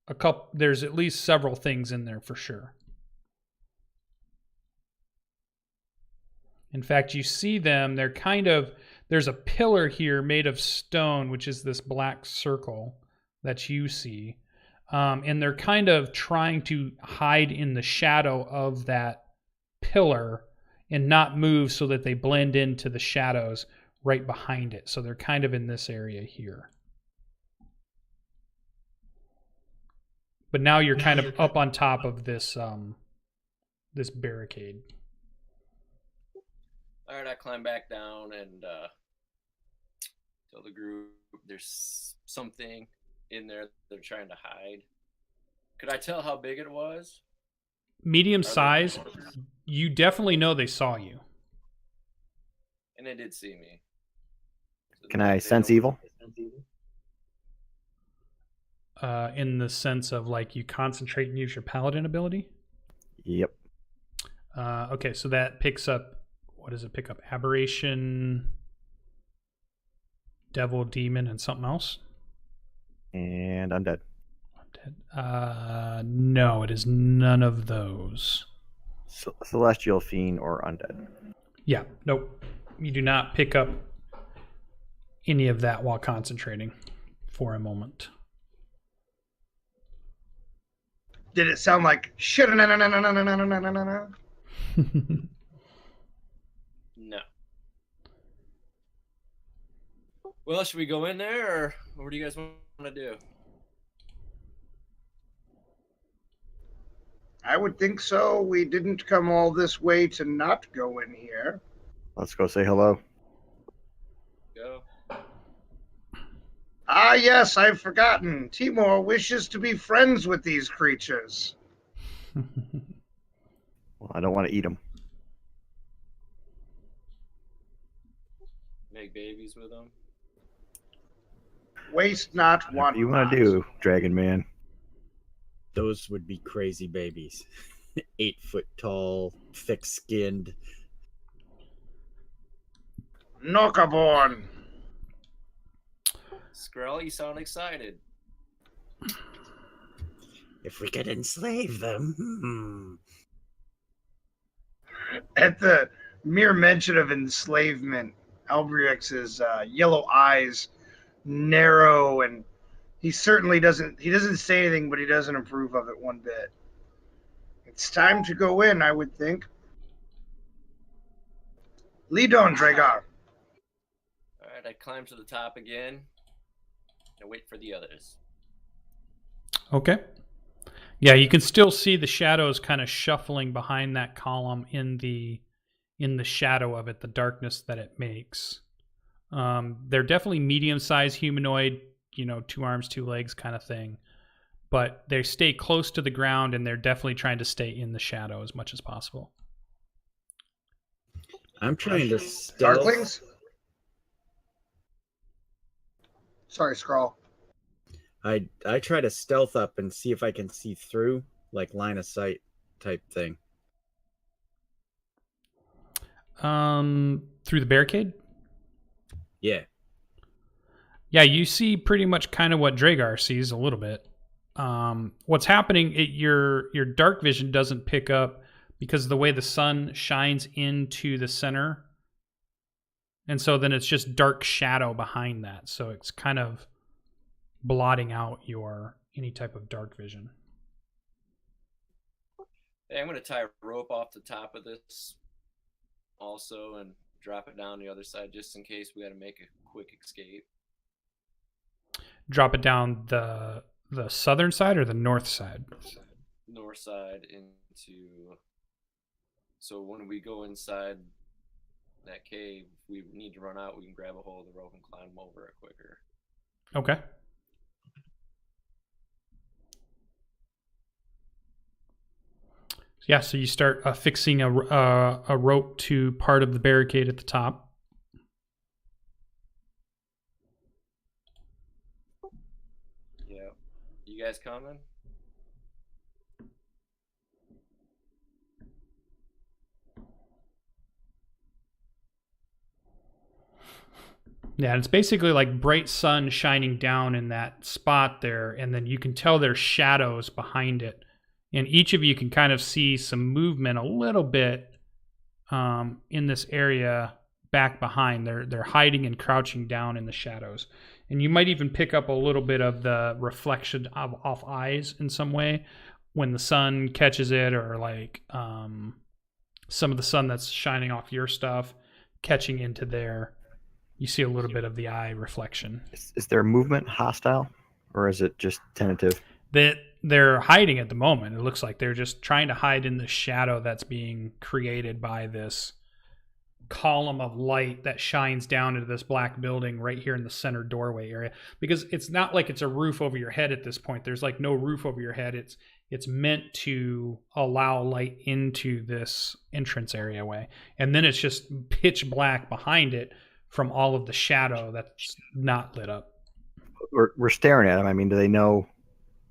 at least several things in there for sure. In fact, you see them, there's a pillar here made of stone, which is this black circle that you see. And they're kind of trying to hide in the shadow of that pillar and not move so that they blend into the shadows right behind it. So they're kind of in this area here. But now you're kind of up on top of this this barricade. All right, I climb back down and tell the group there's something in there they're trying to hide. Could I tell how big it was? Medium size. You definitely know they saw you. And they did see me. So Can I sense evil? In the sense of like you concentrate and use your paladin ability? Yep. Okay, so that picks up, what does it pick up? Aberration, devil, demon, and something else? And undead. No, it is none of those. Celestial, fiend, or undead. Yeah, nope. You do not pick up any of that while concentrating for a moment. Did it sound like shit? No. Well, should we go in there, or what do you guys want to do? I would think so. We didn't come all this way to not go in here. Let's go say hello. Go. Ah, yes, I've forgotten. Timur wishes to be friends with these creatures. Well, I don't want to eat them. Make babies with them. Waste not, want What do you want not. to do, Dragon Man? Those would be crazy babies. 8-foot tall, thick-skinned. Knockaborn. Skrull, you sound excited. If we could enslave them. At the mere mention of enslavement, Albrex's yellow eyes narrow, and he certainly doesn't say anything, but he doesn't approve of it one bit. It's time to go in, I would think. Lead on, Dragar. All right, I climb to the top again and wait for the others. Okay. Yeah, you can still see the shadows kind of shuffling behind that column in the shadow of it, the darkness that it makes. They're definitely medium-sized humanoid, 2 arms, 2 legs kind of thing. But they stay close to the ground, and they're definitely trying to stay in the shadow as much as possible. I'm trying to stealth. Darklings? Sorry, Skrull. I try to stealth up and see if I can see through, like line of sight type thing. Through the barricade? Yeah. Yeah, you see pretty much kind of what Dragar sees a little bit. What's happening, your dark vision doesn't pick up because of the way the sun shines into the center. And so then it's just dark shadow behind that. So it's kind of blotting out any type of dark vision. Hey, I'm going to tie a rope off the top of this also and drop it down the other side just in case we got to make a quick escape. Drop it down the southern side or the north side? North side into... So when we go inside that cave, if we need to run out, we can grab a hold of the rope and climb over it quicker. Okay. Yeah, so you start affixing a rope to part of the barricade at the top. Yeah. You guys coming? Yeah, and it's basically like bright sun shining down in that spot there, and then you can tell there's shadows behind it. And each of you can kind of see some movement a little bit in this area back behind. They're hiding and crouching down in the shadows. And you might even pick up a little bit of the reflection off eyes in some way when the sun catches it, or like some of the sun that's shining off your stuff catching into there. You see a little bit of the eye reflection. Is their movement hostile, or is it just tentative? They're hiding at the moment. It looks like they're just trying to hide in the shadow that's being created by this column of light that shines down into this black building right here in the center doorway area. Because it's not like it's a roof over your head at this point. There's like no roof over your head. It's meant to allow light into this entrance area way. And then it's just pitch black behind it from all of the shadow that's not lit up. We're staring at them. I mean, do they know?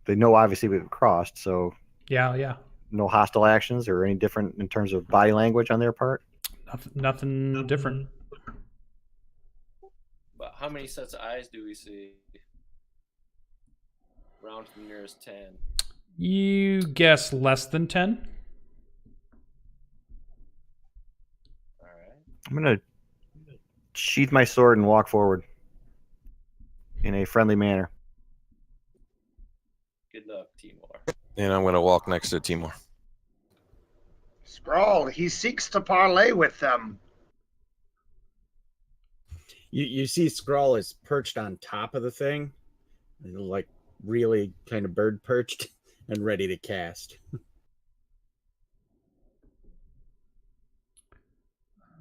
They know obviously we've crossed, so Yeah. no hostile actions or any different in terms of body language on their part? Nothing different. But how many sets of eyes do we see? Round to the nearest 10. You guess less than 10. All right. I'm going to sheath my sword and walk forward in a friendly manner. Good luck, Timor. And I'm going to walk next to Timor. Skrull, he seeks to parley with them. You see Skrull is perched on top of the thing, like really kind of bird perched and ready to cast.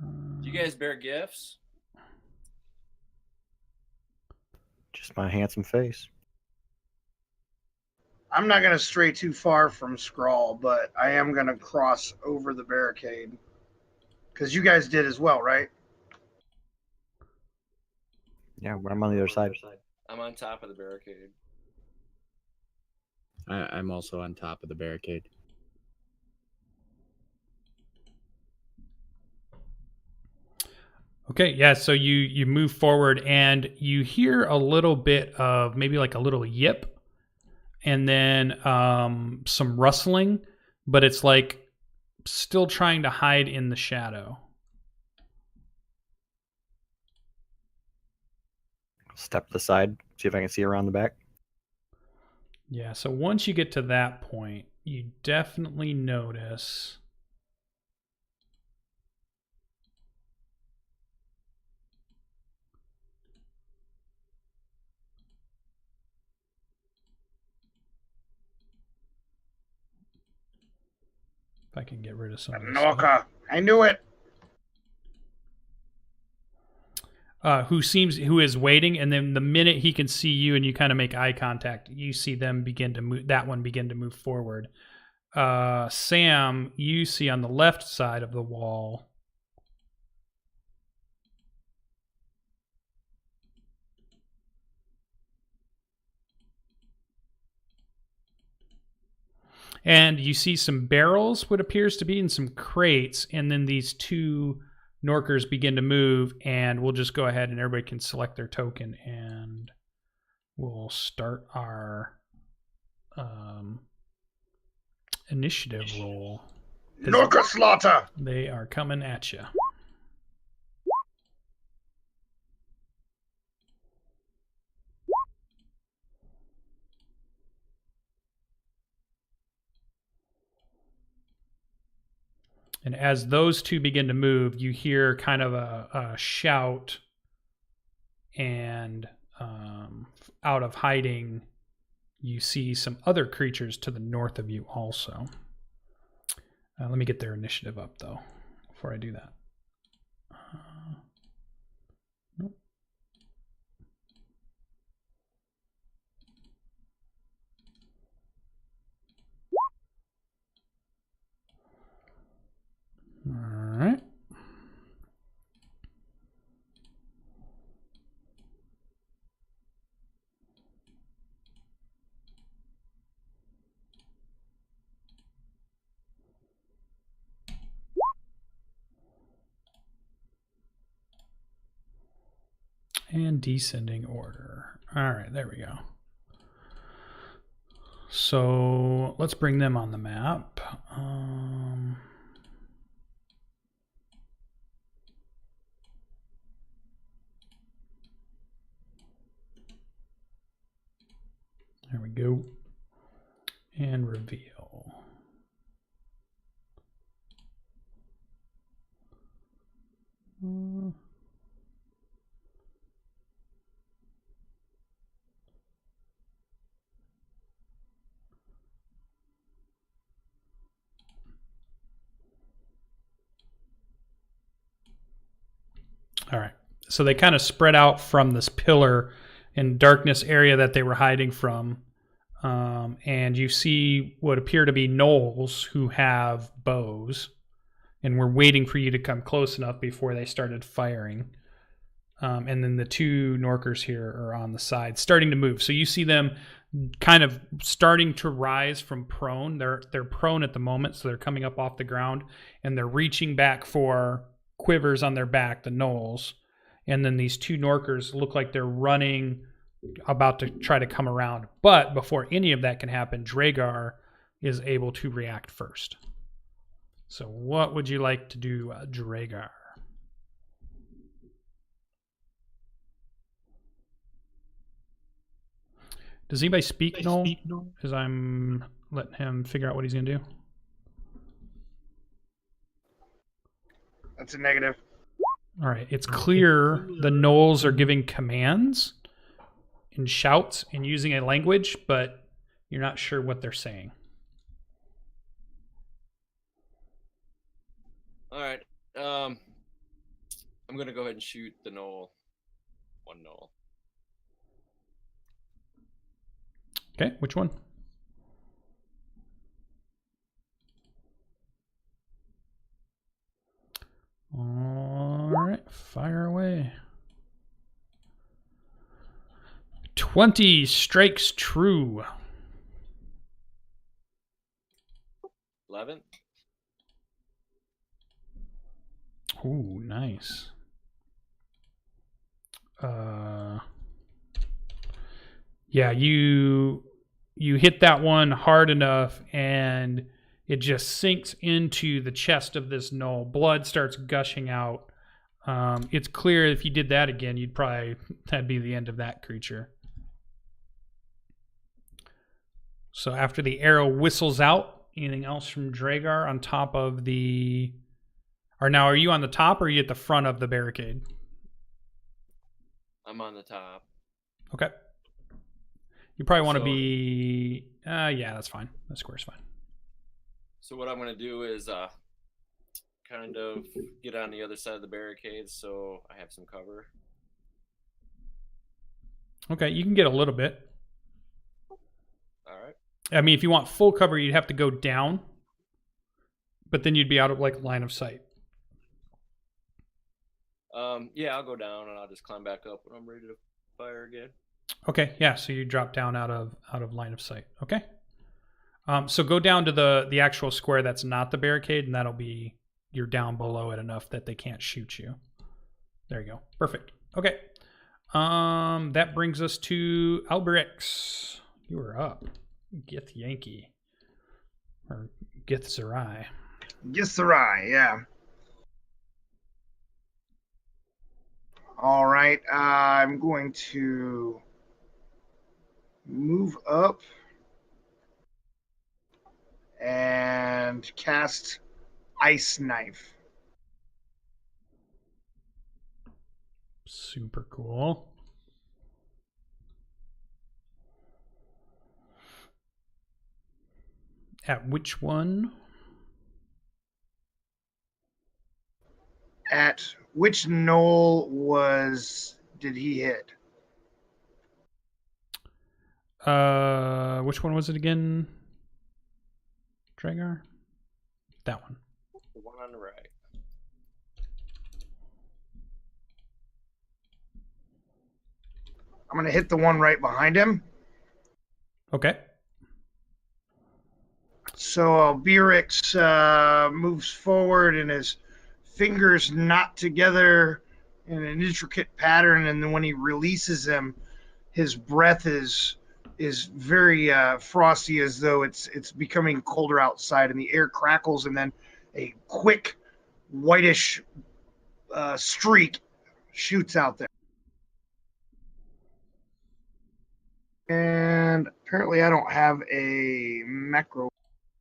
Do you guys bear gifts? Just my handsome face. I'm not going to stray too far from Skrull, but I am going to cross over the barricade. Because you guys did as well, right? Yeah, but I'm on the other side. I'm on top of the barricade. I'm also on top of the barricade. Okay, yeah, so you move forward and you hear a little bit of maybe like a little yip and then some rustling, but it's like still trying to hide in the shadow. Step to the side, see if I can see around the back. Yeah, so once you get to that point, you definitely notice if I can get rid of some of this stuff. Norca. I knew it. Who is waiting, and then the minute he can see you and you kind of make eye contact, you see them begin to move. That one begin to move forward. Sam, you see on the left side of the wall. And you see some barrels, what appears to be, in some crates, and then these two Norkers begin to move, and we'll just go ahead and everybody can select their token, and we'll start our initiative roll. Norca slaughter. They are coming at you. And as those two begin to move, you hear kind of a shout, and out of hiding, you see some other creatures to the north of you also. Let me get their initiative up, though, before I do that. Nope. All right. And descending order. All right, there we go. So let's bring them on the map. There we go. And reveal. All right. So they kind of spread out from this pillar and darkness area that they were hiding from. And you see what appear to be gnolls who have bows. And we're waiting for you to come close enough before they started firing. And then the two Norkers here are on the side, starting to move. So you see them kind of starting to rise from prone. They're prone at the moment, so they're coming up off the ground, and they're reaching back for quivers on their back, the gnolls. And then these two Norkers look like they're running, about to try to come around. But before any of that can happen, Dragar is able to react first. So what would you like to do, Dragar? Does anybody speak Gnoll? Because I'm letting him figure out what he's going to do. That's a negative. All right. It's clear the gnolls are giving commands and shouts and using a language, but you're not sure what they're saying. All right. I'm going to go ahead and shoot the gnoll. One gnoll. Okay. Which one? All right. Fire away. 20 strikes true. 11. Ooh, nice. Yeah, you hit that one hard enough, and it just sinks into the chest of this gnoll. Blood starts gushing out. It's clear if you did that again, that'd be the end of that creature. So after the arrow whistles out, anything else from Dragar on top of the... Or now, are you on the top or are you at the front of the barricade? I'm on the top. Okay. You probably want to So- be... yeah, that's fine. That square's fine. So what I'm going to do is kind of get on the other side of the barricade so I have some cover. Okay, you can get a little bit. All right. I mean, if you want full cover, you'd have to go down. But then you'd be out of like line of sight. Yeah, I'll go down and I'll just climb back up when I'm ready to fire again. Okay, yeah, so you drop down out of line of sight. Okay. So go down to the actual square that's not the barricade, and that'll be... You're down below it enough that they can't shoot you. There you go. Perfect. Okay. That brings us to Albirex. You are up. Gith Yankee. Or Gith Zerai. Gisserai, yeah. All right, I'm going to move up and cast Ice Knife. Super cool. At which one? At which knoll did he hit? Which one was it again? Dragar? That one. The one on the right. I'm going to hit the one right behind him. Okay. So Albirex moves forward and his fingers knot together in an intricate pattern, and then when he releases them, his breath is very frosty, as though it's becoming colder outside, and the air crackles, and then a quick whitish streak shoots out there. And apparently I don't have a macro,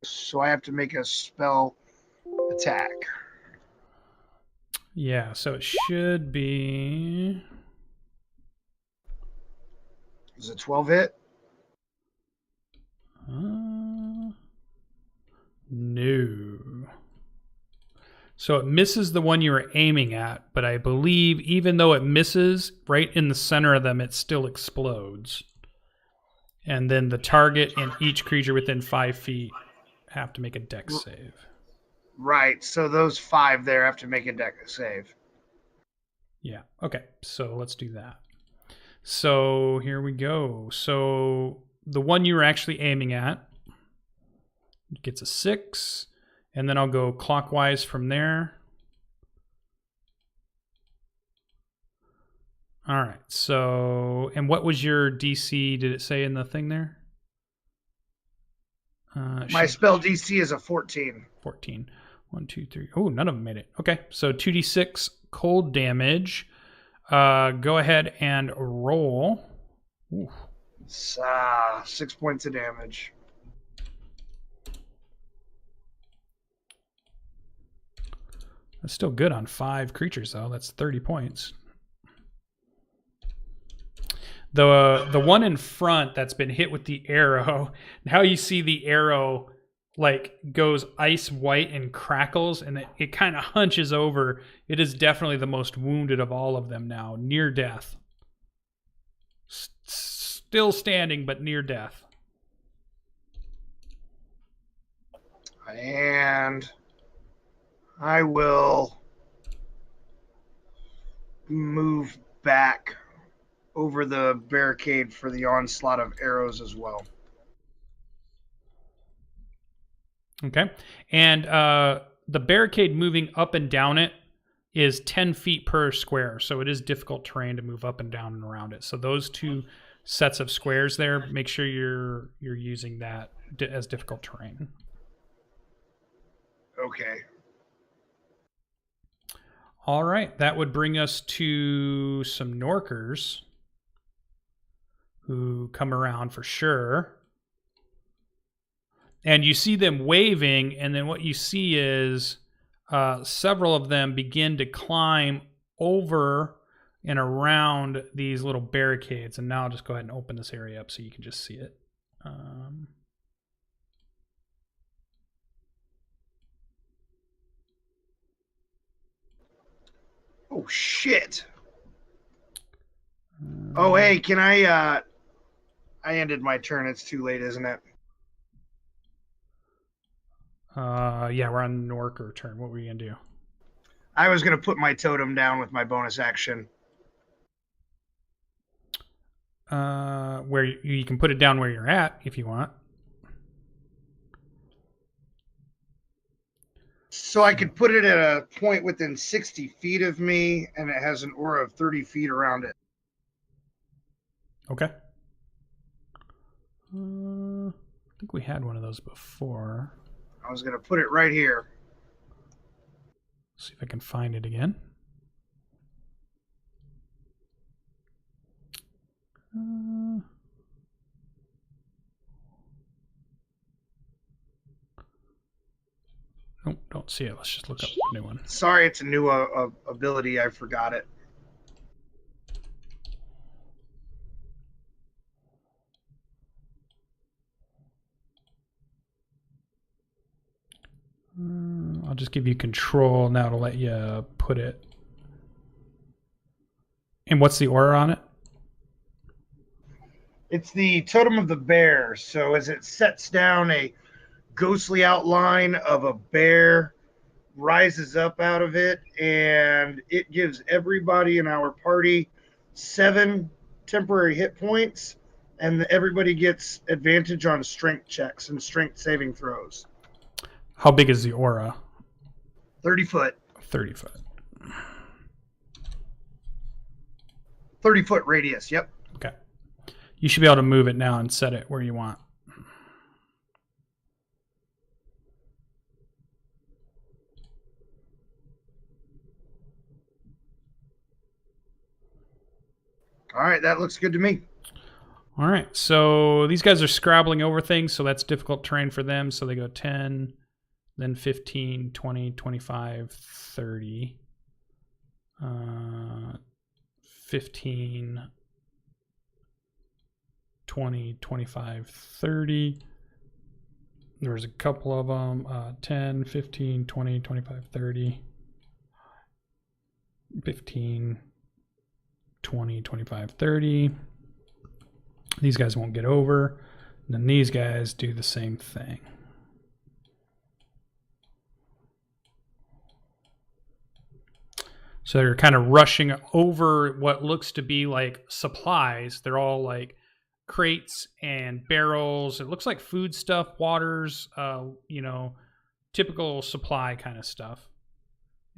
so I have to make a spell attack. Yeah, so it should be... Is it 12 hit? No. So it misses the one you were aiming at, but I believe even though it misses, right in the center of them, it still explodes. And then the target and each creature within 5 feet have to make a dex save. Right, so those 5 there have to make a dex save. Yeah, okay, so let's do that. So here we go. So the one you were actually aiming at gets a 6, and then I'll go clockwise from there. All right, so, and what was your DC? Did it say in the thing there? My spell DC is a 14. 14. 1, 2, 3. Oh, none of them made it. Okay, so 2d6 cold damage. Go ahead and roll. Ooh. It's 6 points of damage. That's still good on 5 creatures, though. That's 30 points. The one in front that's been hit with the arrow, now you see the arrow like goes ice white and crackles, and it kind of hunches over. It is definitely the most wounded of all of them now, near death. Still standing, but near death. And I will move back over the barricade for the onslaught of arrows as well. Okay. And the barricade moving up and down it is 10 feet per square. So it is difficult terrain to move up and down and around it. So those two sets of squares there, make sure you're using that as difficult terrain. Okay. All right, that would bring us to some Norkers who come around for sure. And you see them waving, and then what you see is several of them begin to climb over and around these little barricades. And now I'll just go ahead and open this area up so you can just see it. Oh shit. Oh hey, can I ended my turn. It's too late, isn't it? Yeah, we're on the Norker turn. What were you gonna do? I was gonna put my totem down with my bonus action. Where you can put it down where you're at if you want. So I could put it at a point within 60 feet of me, and it has an aura of 30 feet around it. Okay. I think we had one of those before. I was going to put it right here. See if I can find it again. Nope, don't see it. Let's just look up a new one. Sorry, it's a new ability. I forgot it. I'll just give you control now to let you put it. And what's the aura on it? It's the Totem of the Bear. So as it sets down, a ghostly outline of a bear rises up out of it, and it gives everybody in our party 7 temporary hit points, and everybody gets advantage on strength checks and strength saving throws. How big is the aura? 30 foot. 30 foot. 30 foot radius, yep. Okay. You should be able to move it now and set it where you want. All right, that looks good to me. All right, so these guys are scrabbling over things, so that's difficult terrain for them. So they go 10, then 15, 20, 25, 30, 15, 20, 25, 30. There's a couple of them, 10, 15, 20, 25, 30, 15, 20, 25, 30. These guys won't get over. And then these guys do the same thing. So they're kind of rushing over what looks to be like supplies. They're all like crates and barrels. It looks like food stuff, waters, typical supply kind of stuff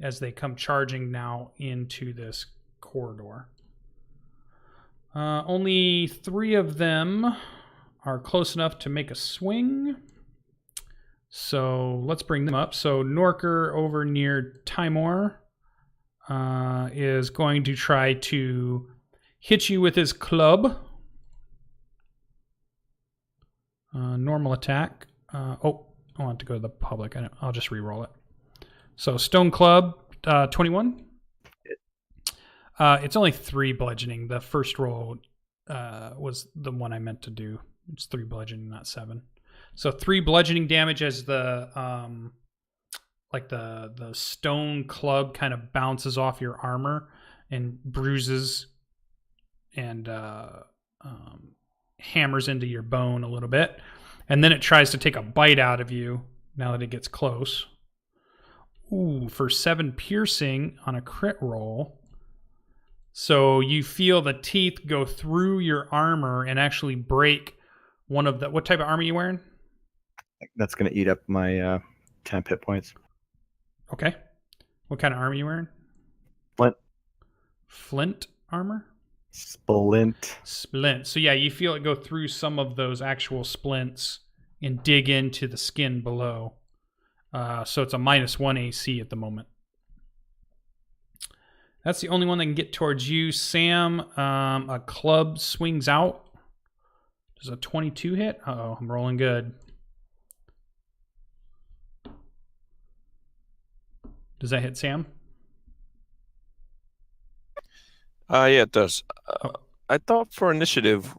as they come charging now into this corridor. Only 3 of them are close enough to make a swing. So let's bring them up. So Norker over near Timor is going to try to hit you with his club. Normal attack. I want to go to the public. I'll just re-roll it. So Stone Club, 21. It's only 3 bludgeoning. The first roll was the one I meant to do. It's 3 bludgeoning, not 7. So 3 bludgeoning damage as the stone club kind of bounces off your armor and bruises and hammers into your bone a little bit. And then it tries to take a bite out of you now that it gets close. Ooh, for 7 piercing on a crit roll. So you feel the teeth go through your armor and actually break one of the... What type of armor are you wearing? That's going to eat up my temp hit points. Okay. What kind of armor are you wearing? flint armor. Splint. So yeah, you feel it go through some of those actual splints and dig into the skin below. So it's a -1 AC at the moment. That's the only one that can get towards you. Sam, a club swings out. Does a 22 hit? Uh-oh, I'm rolling good. Does that hit Sam? Yeah, it does. I thought for initiative,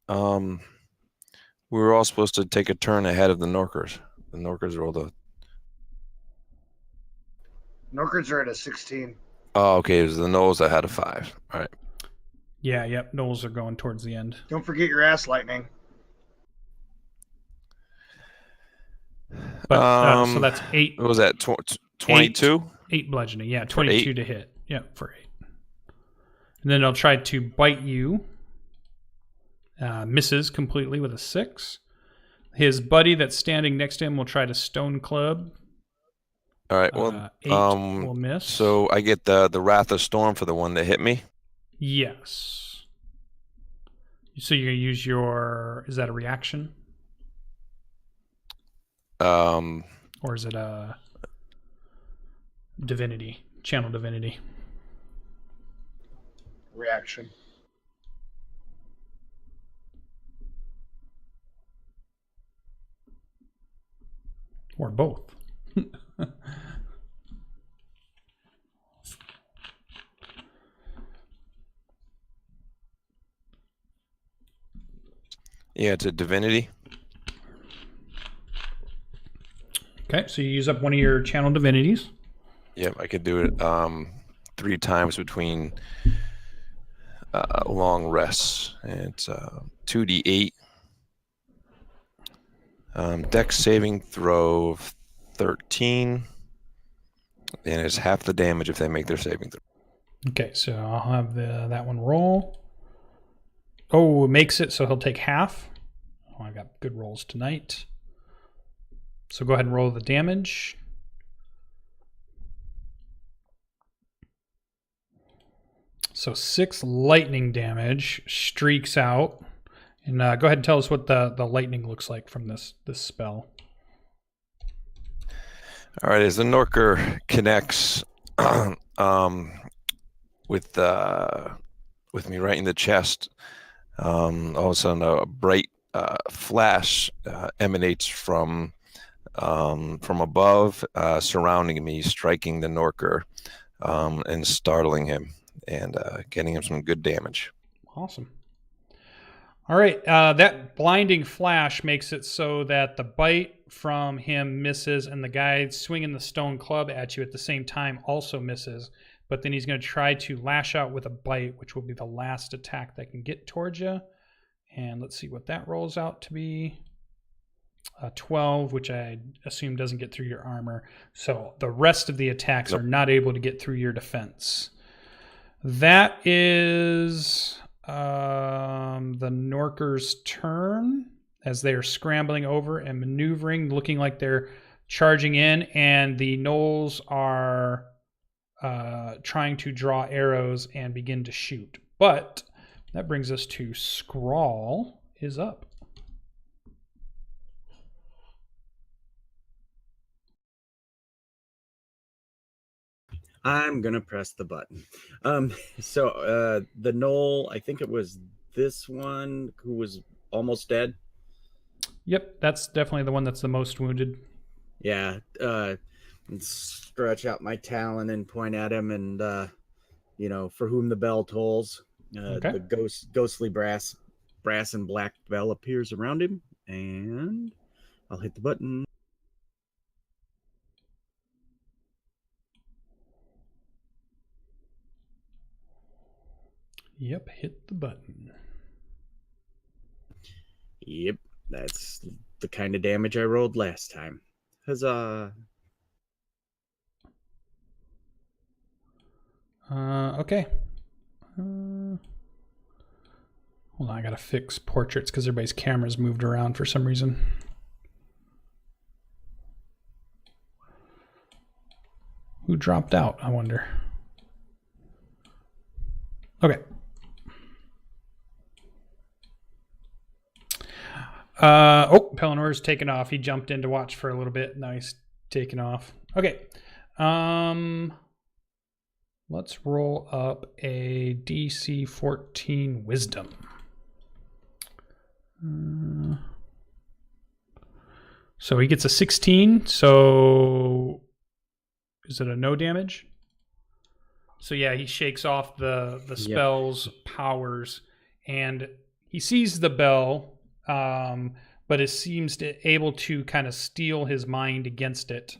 we were all supposed to take a turn ahead of the Norkers. The Norkers rolled a... Norkers are at a 16. Oh, okay. It was the Knolls that had a 5. All right. Yeah, yep. Knolls are going towards the end. Don't forget your ass lightning. But so that's 8. What was that? 22? 8 bludgeoning. Yeah, 22 to hit. Yeah, for 8. And then it'll try to bite you. Misses completely with a 6. His buddy that's standing next to him will try to stone club. All right. Well, 8 will miss. So I get the Wrath of Storm for the one that hit me? Yes. So you're going to use your... Is that a reaction? Or is it a divinity? Channel divinity? Reaction. Or both. Yeah, it's a divinity. Okay, so you use up one of your channel divinities. Yep, I could do it 3 times between long rests. And it's 2d8. Dex saving throw of 13. And it's half the damage if they make their saving throw. Okay, so I'll have that one roll. Oh, it makes it, so he'll take half. Oh, I got good rolls tonight. So go ahead and roll the damage. So 6 lightning damage streaks out. And go ahead and tell us what the lightning looks like from this spell. All right, as the Norker connects with me right in the chest, all of a sudden a bright flash emanates from above, surrounding me, striking the Norker and startling him and getting him some good damage. Awesome. All right, that blinding flash makes it so that the bite from him misses, and the guy swinging the stone club at you at the same time also misses. But then he's going to try to lash out with a bite, which will be the last attack that can get towards you. And let's see what that rolls out to be. 12, which I assume doesn't get through your armor. So the rest of the attacks are not able to get through your defense. That is the Norker's turn as they are scrambling over and maneuvering, looking like they're charging in, and the Knolls are trying to draw arrows and begin to shoot. But that brings us to Scrawl is up. I'm gonna press the button. So the Knoll, I think it was this one who was almost dead. Yep, that's definitely the one that's the most wounded. Yeah, and stretch out my talon and point at him, and for whom the bell tolls. Okay. The ghostly brass and black bell appears around him, and I'll hit the button. Yep, hit the button. Yep, that's the kind of damage I rolled last time. Huzzah! Okay. Hold on, I gotta fix portraits because everybody's camera's moved around for some reason. Who dropped out, I wonder? Okay. Pelinor's taken off. He jumped in to watch for a little bit. Now he's taken off. Okay. Let's roll up a DC 14 Wisdom. So he gets a 16. So is it a no damage? So yeah, he shakes off the spell's powers, and he sees the bell, but it seems able to kind of steel his mind against it.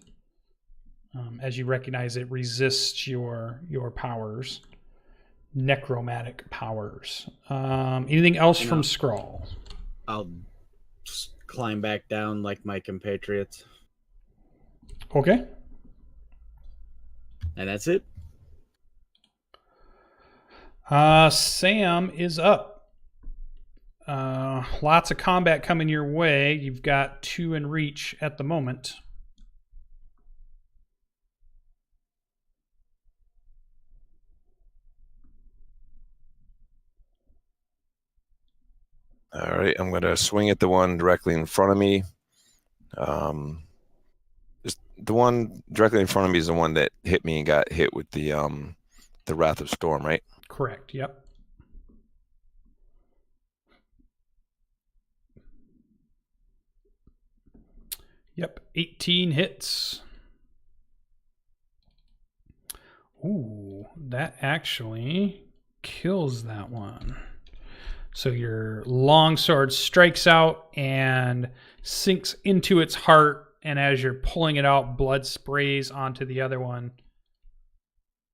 As you recognize, it resists your powers, necromantic powers. Anything else from Skrull? I'll just climb back down like my compatriots. Okay. And that's it. Sam is up. Lots of combat coming your way. You've got 2 in reach at the moment. All right, I'm going to swing at the one directly in front of me. Just the one directly in front of me is the one that hit me and got hit with the Wrath of Storm, right? Correct. Yep. Yep. 18 hits. Ooh, that actually kills that one. So your longsword strikes out and sinks into its heart, and as you're pulling it out, blood sprays onto the other one.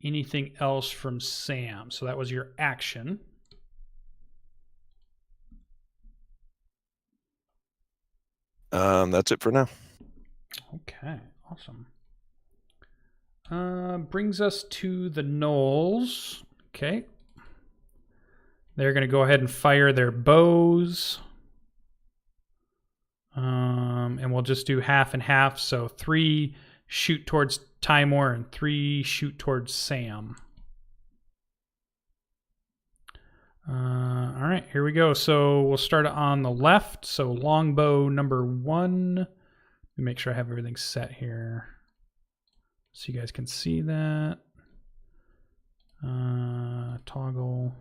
Anything else from Sam? So that was your action. That's it for now. Okay, awesome. Brings us to the gnolls. Okay. They're going to go ahead and fire their bows. And we'll just do half and half. So 3 shoot towards Timor and 3 shoot towards Sam. All right, here we go. So we'll start on the left. So longbow number 1. Let me make sure I have everything set here so you guys can see that. Toggle.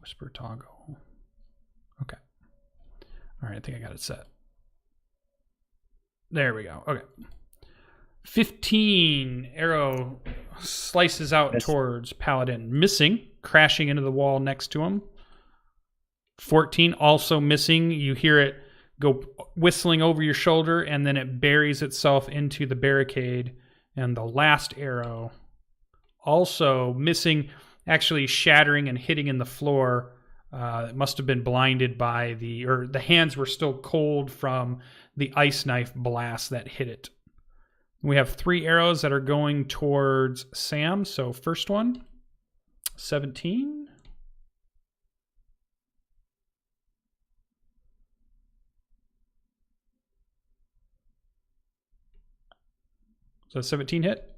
Whisper toggle. Okay. All right, I think I got it set. There we go. Okay. 15 arrow slices out towards Paladin, missing, crashing into the wall next to him. 14 also missing. You hear it go whistling over your shoulder, and then it buries itself into the barricade. And the last arrow also missing, actually shattering and hitting in the floor. It must have been blinded by the hands were still cold from the ice knife blast that hit it. We have 3 arrows that are going towards Sam. So first one, 17. So 17 hit?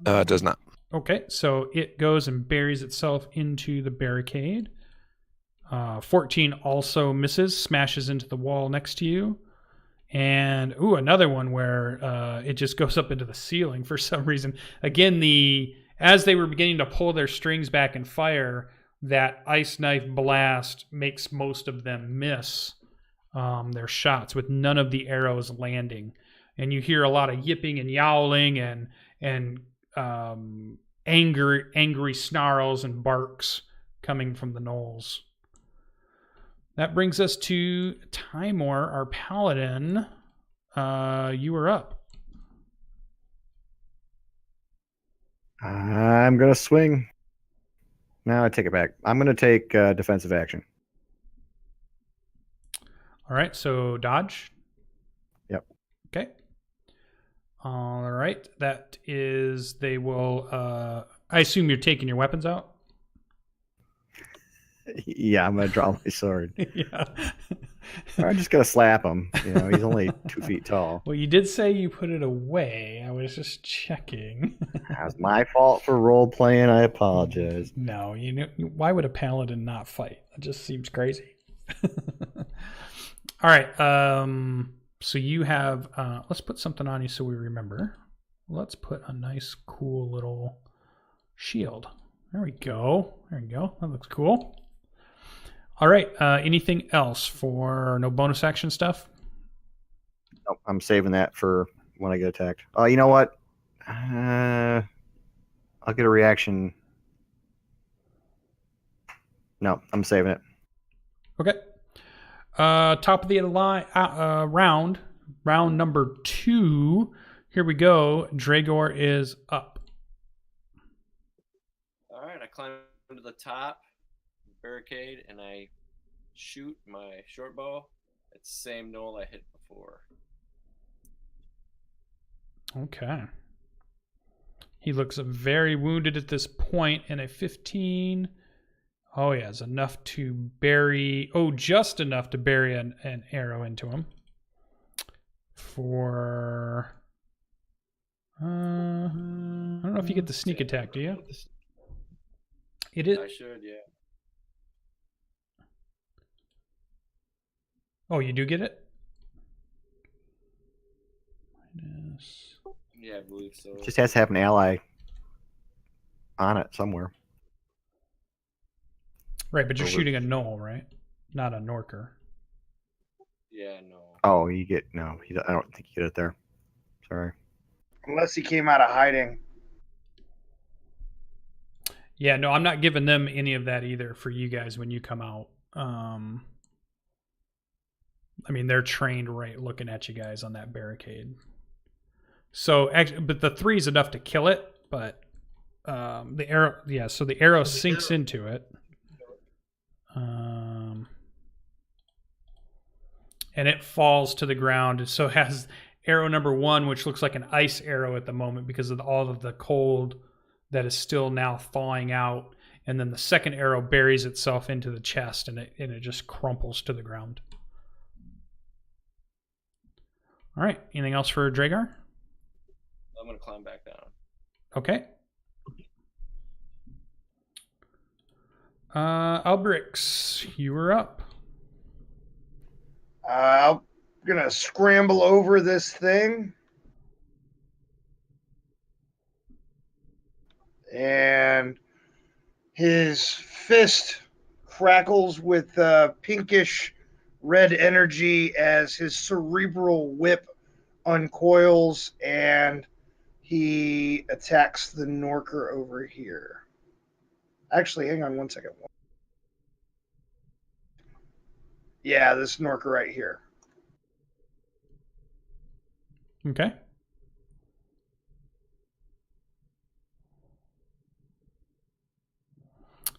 It does not. Okay, so it goes and buries itself into the barricade. 14 also misses, smashes into the wall next to you. And, another one where it just goes up into the ceiling for some reason. Again, as they were beginning to pull their strings back and fire, that ice knife blast makes most of them miss their shots, with none of the arrows landing. And you hear a lot of yipping and yowling and angry snarls and barks coming from the gnolls. That brings us to Timor, our paladin. You are up. I'm going to swing. No, I take it back. I'm going to take defensive action. All right, so dodge. Yep. Okay. All right, that is, they will, I assume you're taking your weapons out? Yeah, I'm going to draw my sword. Yeah. I'm just gonna slap him. You know, he's only 2 feet tall. Well, you did say you put it away. I was just checking. That's my fault for role playing. I apologize. No, you know, why would a paladin not fight? It just seems crazy. All right. So you have. Let's put something on you so we remember. Let's put a nice, cool little shield. There we go. There we go. That looks cool. All right. Anything else for no bonus action stuff? Nope, I'm saving that for when I get attacked. Oh, you know what? I'll get a reaction. No, I'm saving it. Okay. Top of the line, round number 2. Here we go. Dragor is up. All right, I climb to the top barricade and I shoot my short bow at the same knoll I hit before. Okay. He looks very wounded at this point, and a 15. Oh, yeah, it's enough to bury. Oh, just enough to bury an arrow into him. For. I don't know if you get the sneak attack, do you? It is. I should, yeah. Oh, you do get it? Minus. Yeah, I believe so. Just has to have an ally on it somewhere. Right, but you're shooting a knoll, right? Not a Norker. Yeah, no. Oh, you get no. I don't think you get it there. Sorry. Unless he came out of hiding. Yeah, no, I'm not giving them any of that either for you guys when you come out. I mean, they're trained right looking at you guys on that barricade. So, actually, but the 3 is enough to kill it, but the arrow, yeah, so the arrow sinks into it. And it falls to the ground. So it has arrow number 1, which looks like an ice arrow at the moment because of all of the cold that is still now thawing out. And then the second arrow buries itself into the chest and it just crumples to the ground. All right. Anything else for Dragar? I'm going to climb back down. Okay. Albirex, you were up. I'm going to scramble over this thing. And his fist crackles with pinkish red energy as his cerebral whip uncoils and he attacks the Norker over here. Actually, hang on one second. Yeah, this Norker right here. Okay.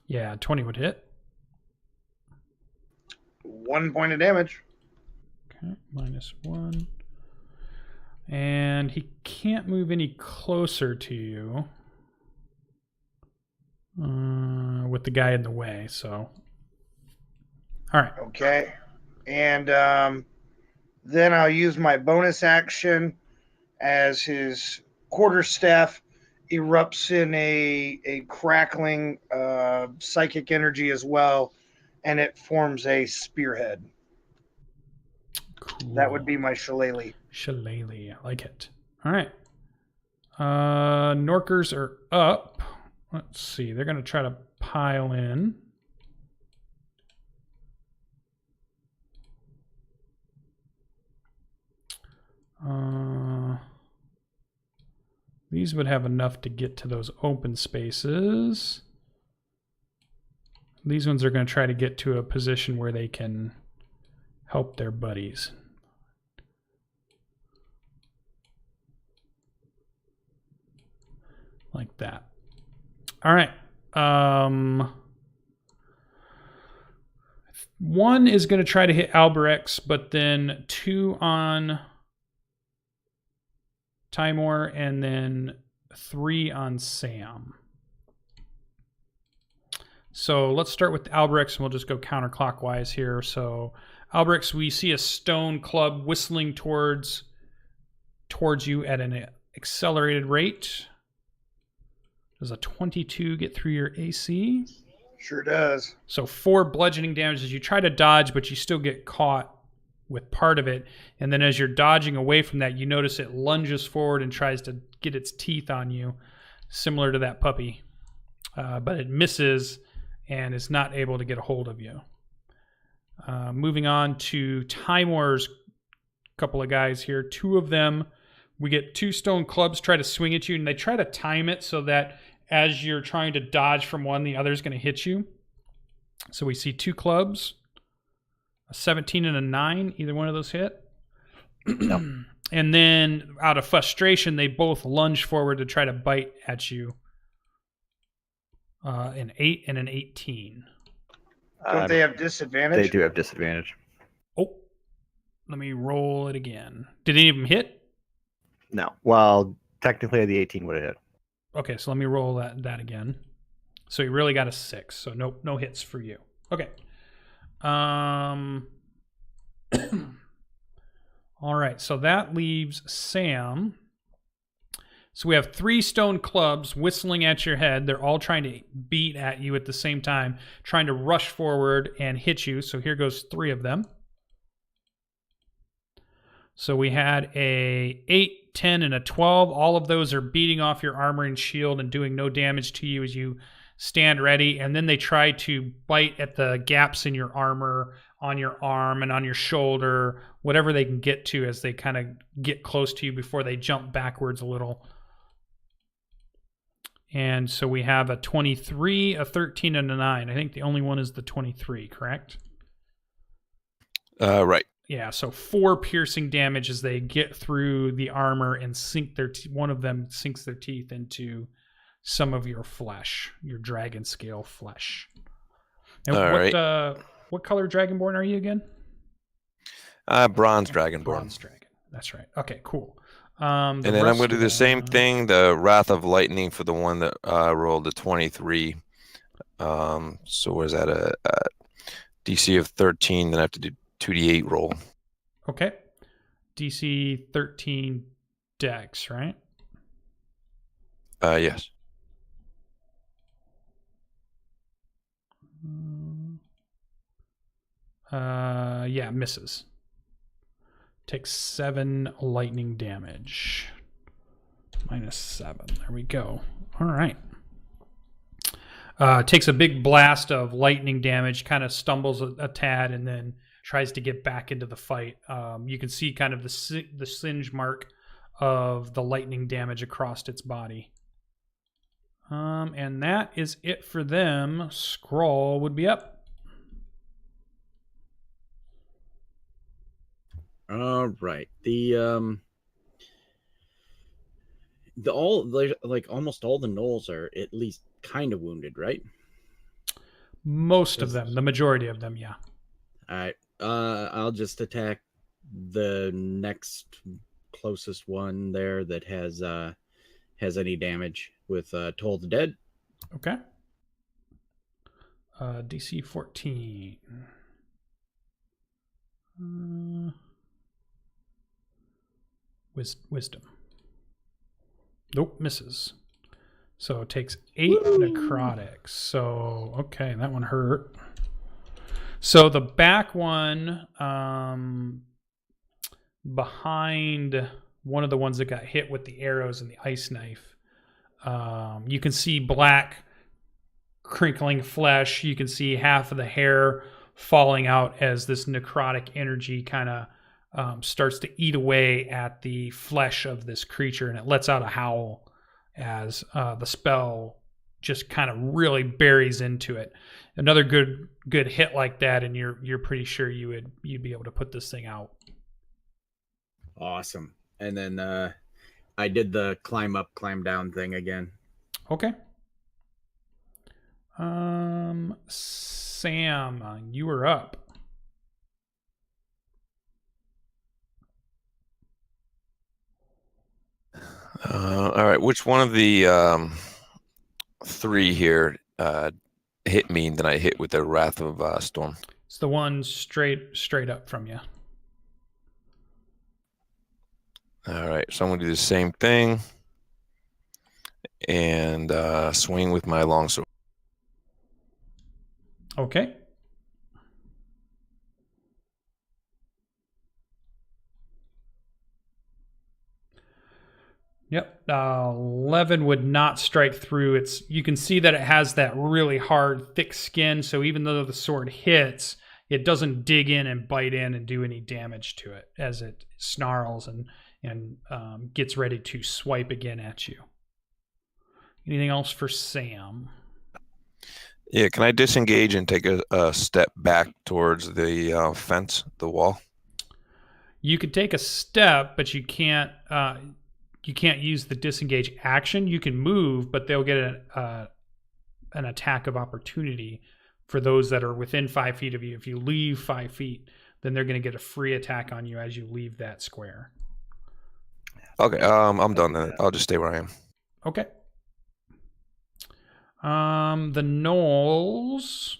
Yeah, 20 would hit. 1 point of damage. Okay, -1. And he can't move any closer to you with the guy in the way, so. All right. Okay. And then I'll use my bonus action as his quarterstaff erupts in a crackling psychic energy as well, and it forms a spearhead. Cool. That would be my shillelagh. Shillelagh, I like it. All right. Norkers are up. Let's see. They're going to try to pile in. These would have enough to get to those open spaces. These ones are going to try to get to a position where they can help their buddies. Like that. All right. 1 is going to try to hit Albirex, but then 2 on Timor, and then 3 on Sam. So let's start with Albirex, and we'll just go counterclockwise here. So Albirex, we see a stone club whistling towards you at an accelerated rate. Does a 22 get through your AC? Sure does. So 4 bludgeoning damage as you try to dodge, but you still get caught with part of it. And then as you're dodging away from that, you notice it lunges forward and tries to get its teeth on you, similar to that puppy. But it misses and is not able to get a hold of you. Moving on to Timor's couple of guys here. 2 of them, we get 2 stone clubs try to swing at you, and they try to time it so that as you're trying to dodge from one, the other's going to hit you. So we see 2 clubs, a 17 and a 9. Either one of those hit. No. And then out of frustration, they both lunge forward to try to bite at you. An 8 and an 18. Don't they have disadvantage? They do have disadvantage. Oh, let me roll it again. Did any of them hit? No. Well, technically the 18 would have hit. Okay, so let me roll that again. So you really got a 6. So no hits for you. Okay. All right, so that leaves Sam. So we have 3 stone clubs whistling at your head. They're all trying to beat at you at the same time, trying to rush forward and hit you. So here goes 3 of them. So we had a 8, 10, and a 12. All of those are beating off your armor and shield and doing no damage to you as you stand ready. And then they try to bite at the gaps in your armor, on your arm and on your shoulder, whatever they can get to as they kind of get close to you before they jump backwards a little. And so we have a 23, a 13, and a 9. I think the only one is the 23, correct? Right. Yeah, so 4 piercing damage as they get through the armor and sink one of them sinks their teeth into some of your flesh, your dragon scale flesh. And what color dragonborn are you again? Bronze dragonborn. Bronze dragon. That's right. Okay, cool. And then I'm going to do the same thing, the Wrath of Lightning for the one that rolled a 23. So was that a DC of 13? Then I have to do 2d8 roll. Okay. DC 13 dex, right? Yes. Yeah, misses. Takes 7 lightning damage. -7. There we go. All right. Takes a big blast of lightning damage, kind of stumbles a tad, and then tries to get back into the fight. You can see kind of the singe mark of the lightning damage across its body. And that is it for them. Scroll would be up. All right. Almost all the gnolls are at least kind of wounded, right? Most of them, the majority of them, yeah. All right. I'll just attack the next closest one there that has any damage with Toll the Dead. Okay. DC 14. Wisdom. Nope, misses. So it takes 8 necrotics. So, okay, that one hurt. So the back one, behind one of the ones that got hit with the arrows and the ice knife, you can see black crinkling flesh. You can see half of the hair falling out as this necrotic energy kind of starts to eat away at the flesh of this creature, and it lets out a howl as the spell just kind of really buries into it. Another good hit like that, and you're pretty sure you'd be able to put this thing out. Awesome. And then I did the climb up, climb down thing again. Okay. Sam, you are up. All right. Which one of the 3 here hit me, and then I hit with the Wrath of Storm? It's the one straight up from you. All right, so I'm going to do the same thing and swing with my longsword. Okay. Yep. 11 would not strike through. You can see that it has that really hard, thick skin. So even though the sword hits, it doesn't dig in and bite in and do any damage to it as it snarls and gets ready to swipe again at you. Anything else for Sam? Yeah, can I disengage and take a step back towards the fence, the wall? You could take a step, but you can't. You can't use the disengage action. You can move, but they'll get an attack of opportunity for those that are within 5 feet of you. If you leave 5 feet, then they're going to get a free attack on you as you leave that square. Okay, I'm done then. I'll just stay where I am. Okay. The gnolls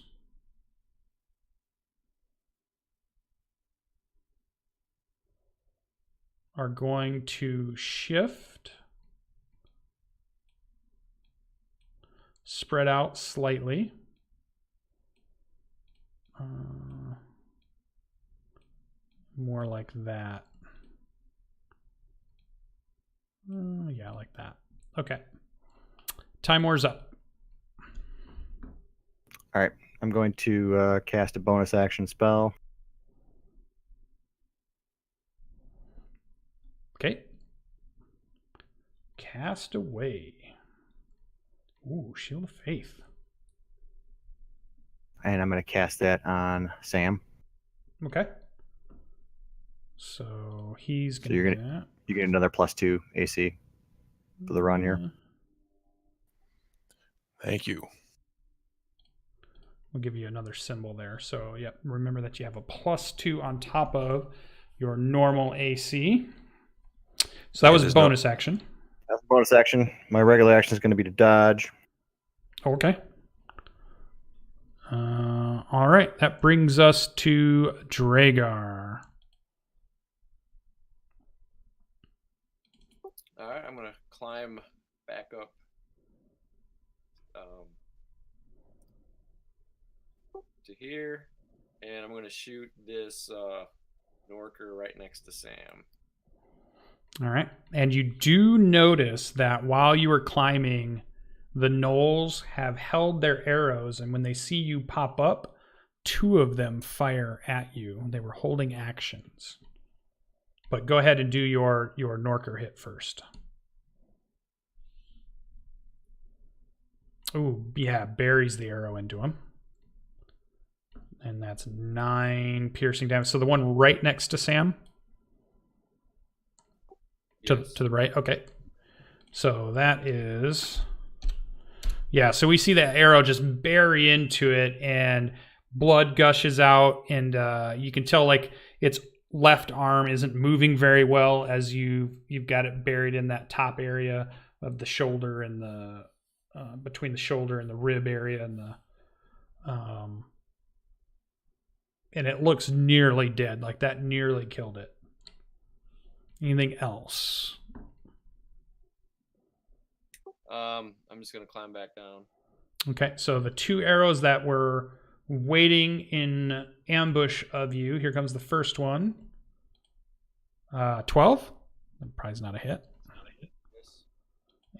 are going to shift, spread out slightly. More like that. Yeah, like that. Okay. Time War's up. All right, I'm going to cast a bonus action spell. Okay. Cast away. Ooh, Shield of Faith. And I'm going to cast that on Sam. Okay. So he's going So you're to do that. You get another +2 AC for the run here. Thank you. We'll give you another symbol there. So, yep, remember that you have a +2 on top of your normal AC. So that was a bonus action. That's a bonus action. My regular action is going to be to dodge. Okay. All right. That brings us to Dragar. All right, I'm going to climb back up to here, and I'm going to shoot this Norker right next to Sam. All right. And you do notice that while you were climbing, the gnolls have held their arrows, and when they see you pop up, 2 of them fire at you. They were holding actions. But go ahead and do your Norker hit first. Ooh, yeah, buries the arrow into him. And that's 9 piercing damage. So the one right next to Sam? Yes. To the right? Okay. So that is... Yeah, so we see that arrow just bury into it, and blood gushes out, and you can tell like its left arm isn't moving very well as you've got it buried in that top area of the shoulder and the between the shoulder and the rib area, and and it looks nearly dead. Like that nearly killed it. Anything else? I'm just gonna climb back down. Okay, so the 2 arrows that were waiting in ambush of you. Here comes the first one. 12. That probably is not a hit. Yes.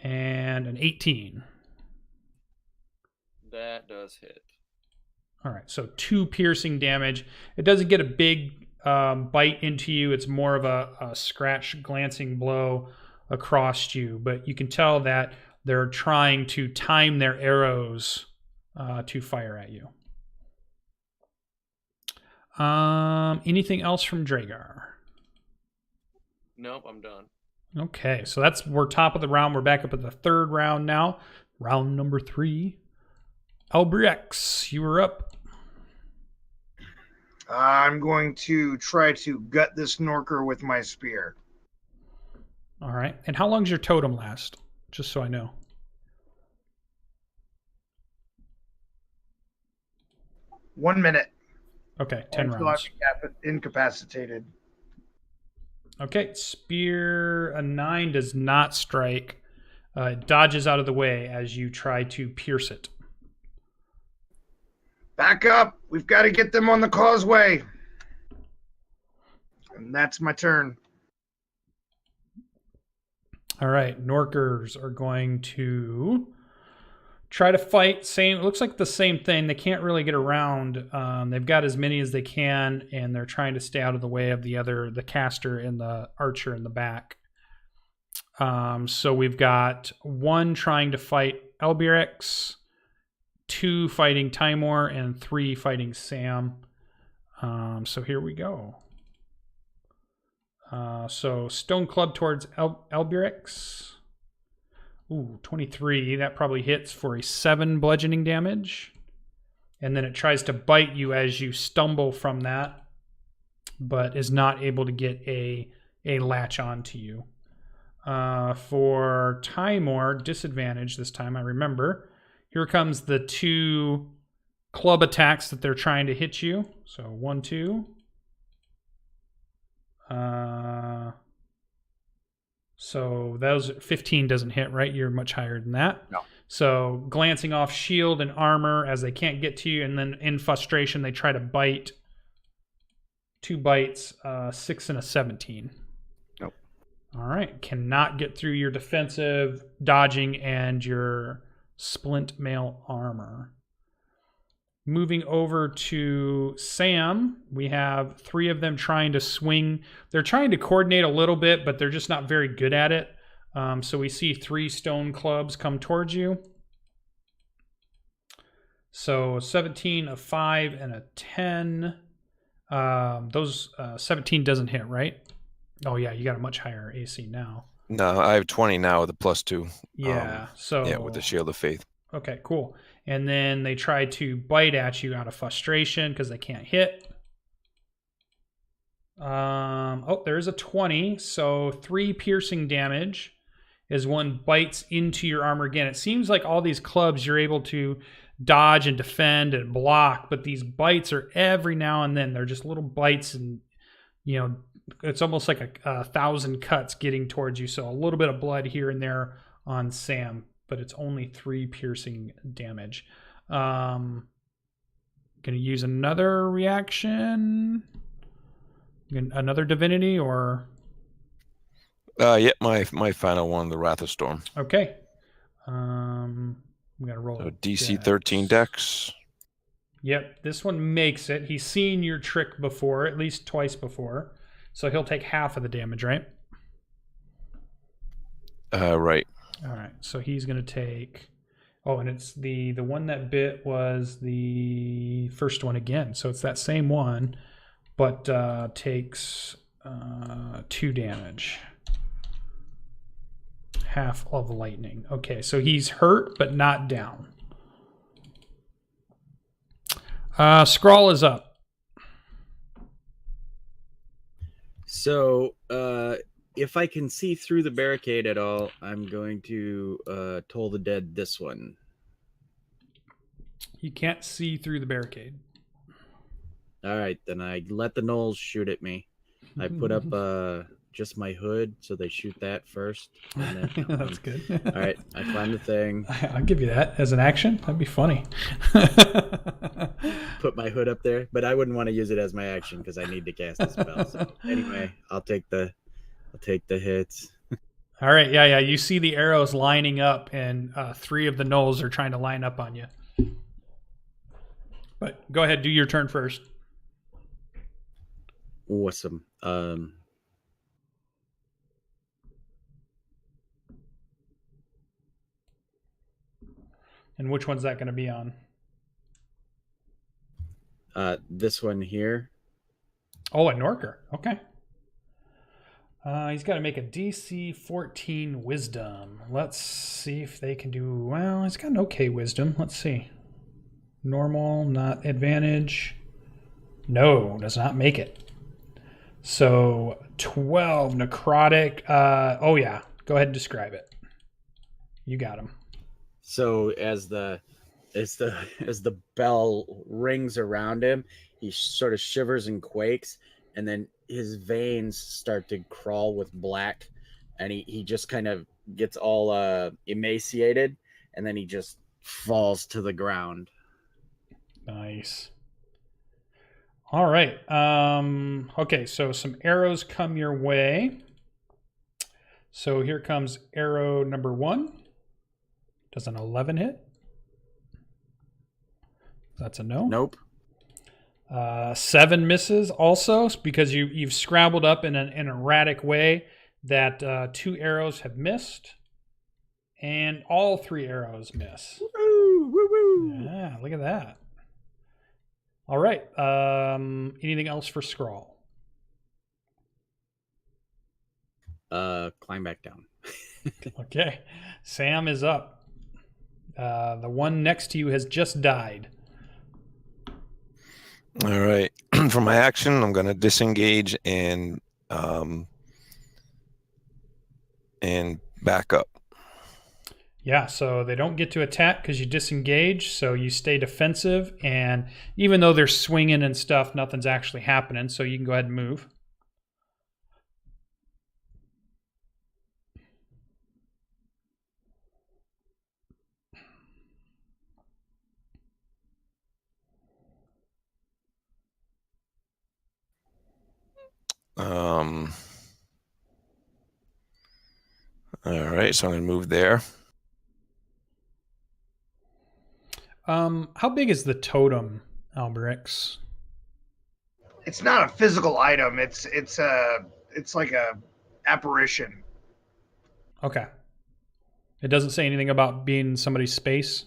And an 18. That does hit. All right, so 2 piercing damage. It doesn't get a big bite into you. It's more of a scratch, glancing blow across you. But you can tell that they're trying to time their arrows to fire at you. Anything else from Dragar? Nope, I'm done. Okay, so we're top of the round. We're back up at the 3rd round now. Round number 3. Albirex, you were up. I'm going to try to gut this Norker with my spear. All right. And how long does your totem last? Just so I know. 1 minute. Okay, 10 until rounds. I'm incapacitated. Okay, spear a 9 does not strike. It dodges out of the way as you try to pierce it. Back up! We've got to get them on the causeway. And that's my turn. All right, Norkers are going to try to fight. Same, it looks like the same thing. They can't really get around. They've got as many as they can, and they're trying to stay out of the way of the caster and the archer in the back. So we've got 1 trying to fight Albirex, 2 fighting Timor, and 3 fighting Sam. So here we go. So Stone Club towards Albirex. Ooh, 23. That probably hits for a 7 bludgeoning damage. And then it tries to bite you as you stumble from that, but is not able to get a latch onto you. For Timor, disadvantage this time, I remember. Here comes the 2 club attacks that they're trying to hit you. So 1, 2. So those 15 doesn't hit, right? You're much higher than that. No. So glancing off shield and armor as they can't get to you, and then in frustration they try to bite. 2 bites, 6 and a 17. Nope. All right, cannot get through your defensive, dodging, and your splint mail armor. Moving over to Sam, we have 3 of them trying to swing. They're trying to coordinate a little bit, but they're just not very good at it. So we see 3 stone clubs come towards you. So 17, a 5, and a 10. Those 17 doesn't hit, right? Oh, yeah, you got a much higher AC now. No, I have 20 now with a +2. Yeah, Yeah, with the Shield of Faith. Okay, cool. And then they try to bite at you out of frustration because they can't hit. Oh, there's a 20. So 3 piercing damage as 1 bites into your armor again. It seems like all these clubs you're able to dodge and defend and block, but these bites are every now and then. They're just little bites, and it's almost like a 1,000 cuts getting towards you. So a little bit of blood here and there on Sam, but it's only 3 piercing damage. Gonna use another reaction, another divinity, or Yep, my final one, the Wrath of Storm. okay. We gotta roll. So DC 13 Dex. Yep, this one makes it. He's seen your trick before, at least twice before, so he'll take half of the damage, right? Right. All right, so he's gonna take. Oh, and it's the one that bit was the first one again, so it's that same one, but takes 2 damage. Half of lightning. Okay, so he's hurt but not down. Scrawl is up. So, if I can see through the barricade at all, I'm going to Toll the Dead this one. You can't see through the barricade. All right, then I let the gnolls shoot at me. I put up just my hood, so they shoot that first. And then, That's good. all right, I climb the thing. I'll give you that as an action. That'd be funny. Put my hood up there, but I wouldn't want to use it as my action because I need to cast a spell. So anyway, I'll take the hits. All right, yeah. You see the arrows lining up, and 3 of the gnolls are trying to line up on you. But go ahead, do your turn first. Awesome. And which one's that going to be on? This one here. Oh, a Norker. Okay. He's got to make a DC 14 Wisdom. Let's see if they can do... Well, he's got an okay Wisdom. Let's see. Normal, not advantage. No, does not make it. So 12 necrotic. Oh yeah, go ahead and describe it. You got him. So as the as the bell rings around him, he sort of shivers and quakes, and then his veins start to crawl with black, and he just kind of gets all emaciated, and then he just falls to the ground. Nice. All right. Okay, so some arrows come your way. So here comes arrow number 1. Does an 11 hit? That's a no. Nope. 7 misses also, because you've scrambled up in an erratic way that 2 arrows have missed, and all 3 arrows miss. Woo, woo, woo. Yeah, look at that. All right. Anything else for Scrawl? Climb back down. Okay. Sam is up. The one next to you has just died. All right. For my action, I'm going to disengage and back up. Yeah, so they don't get to attack because you disengage, so you stay defensive, and even though they're swinging and stuff, nothing's actually happening, so you can go ahead and move. All right, so I'm going to move there. How big is the totem, Albirex? It's not a physical item. It's like a apparition. Okay. It doesn't say anything about being in somebody's space?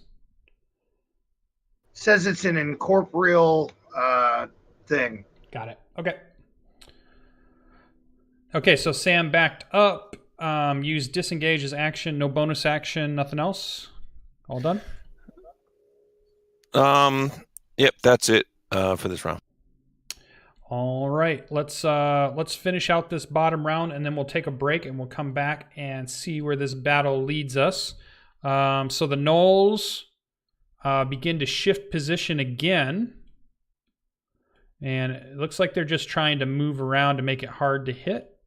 It says it's an incorporeal thing. Got it. Okay. Okay, so Sam backed up. Use disengage as action. No bonus action. Nothing else. All done. Yep, that's it for this round. All right, let's finish out this bottom round, and then we'll take a break, and we'll come back and see where this battle leads us. So the gnolls begin to shift position again, and it looks like they're just trying to move around to make it hard to hit.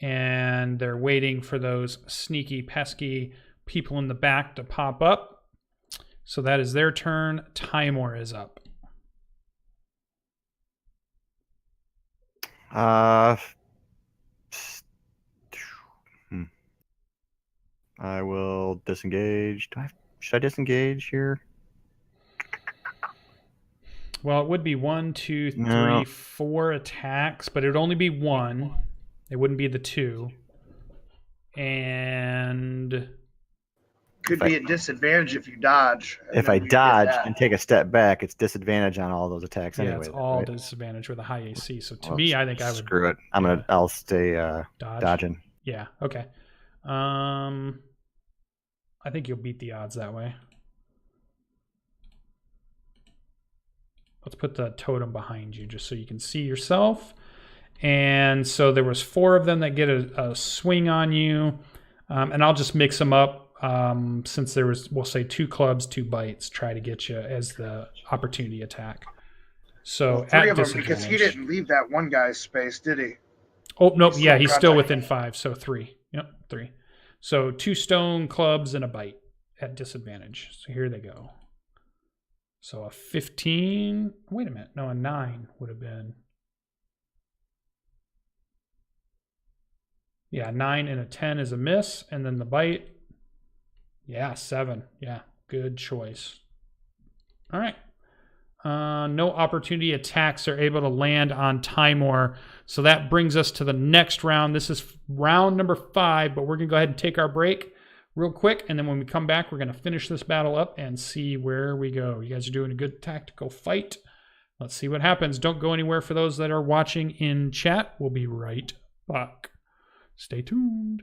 And they're waiting for those sneaky, pesky people in the back to pop up. So that is their turn. Timor is up. I will disengage. Should I disengage here? Well, it would be 1, 2, 3, No. 4 attacks, but it would only be 1. It wouldn't be the 2. And Could be at disadvantage if you dodge. and If then I you get dodge that. and take a step back, it's disadvantage on all those attacks yeah, anyway. it's all right? disadvantage with a high AC. So to Well, me, I think I would screw it. I'll stay dodge. dodging. Yeah. Okay. I think you'll beat the odds that way. Let's put the totem behind you just so you can see yourself. And so there was 4 of them that get a swing on you. And I'll just mix them up since there was, we'll say 2 clubs, 2 bites, try to get you as the opportunity attack. So Well, 3 at of them because he disadvantage. didn't leave that one guy's space, did he? Oh, nope. He's Yeah, still he's still contact. within 5. So 3. Yep, 3. So 2 stone clubs and a bite at disadvantage. So here they go. So a 15. Wait a minute. No, a 9 would have been. Yeah, 9 and a 10 is a miss. And then the bite. Yeah, 7. Yeah, good choice. All right. No opportunity attacks are able to land on Timor. So that brings us to the next round. This is round number 5, but we're going to go ahead and take our break real quick. And then when we come back, we're going to finish this battle up and see where we go. You guys are doing a good tactical fight. Let's see what happens. Don't go anywhere for those that are watching in chat. We'll be right back. Stay tuned.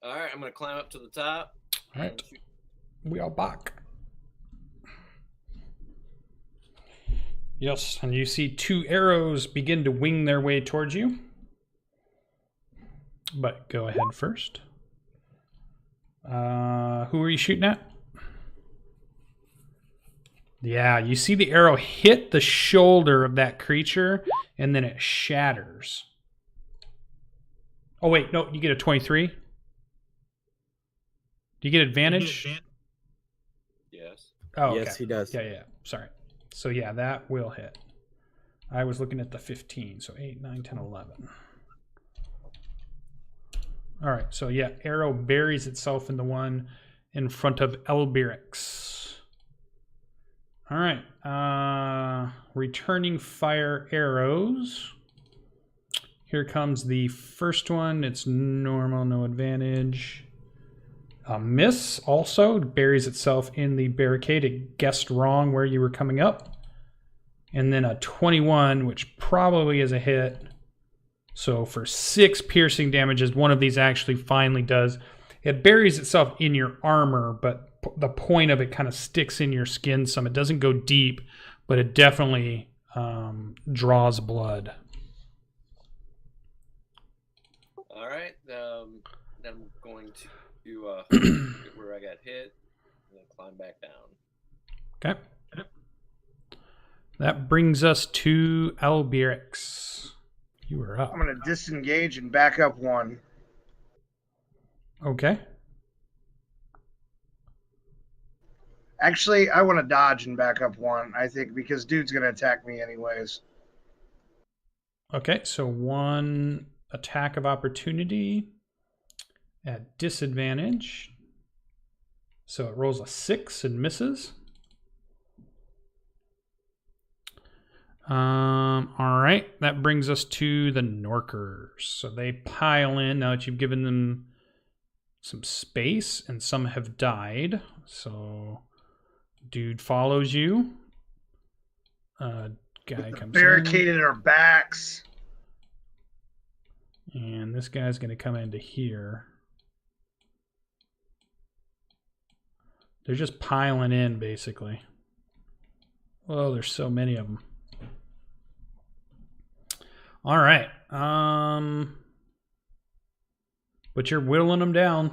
All right, I'm gonna climb up to the top. All right. We are back. Yes, and you see 2 arrows begin to wing their way towards you. But go ahead first. Who are you shooting at? Yeah, you see the arrow hit the shoulder of that creature, and then it shatters. Oh, wait, no, you get a 23. Do you get advantage? Yes. Oh, okay. Yes, he does. Yeah. Sorry. So, yeah, that will hit. I was looking at the 15, so 8, 9, 10, 11. All right, so yeah, arrow buries itself in the one in front of Albirex. All right, returning fire arrows. Here comes the first one. It's normal, no advantage. A miss also buries itself in the barricade. It guessed wrong where you were coming up. And then a 21, which probably is a hit. So for 6 piercing damages, one of these actually finally does. It buries itself in your armor, but the point of it kind of sticks in your skin some. It doesn't go deep, but it definitely draws blood. All right. Then I'm going to get where I got hit and then climb back down. Okay. That brings us to Albirex. You are up. I'm going to disengage and back up 1. Okay. Actually, I want to dodge and back up 1, I think, because dude's going to attack me anyways. Okay, so 1 attack of opportunity at disadvantage. So it rolls a 6 and misses. All right, that brings us to the Noir Curse. So they pile in now that you've given them some space, and some have died. So dude follows you. Guy comes Barricaded our backs. in, and this guy's going to come into here. They're just piling in, basically. Oh, there's so many of them. All right. But you're whittling them down.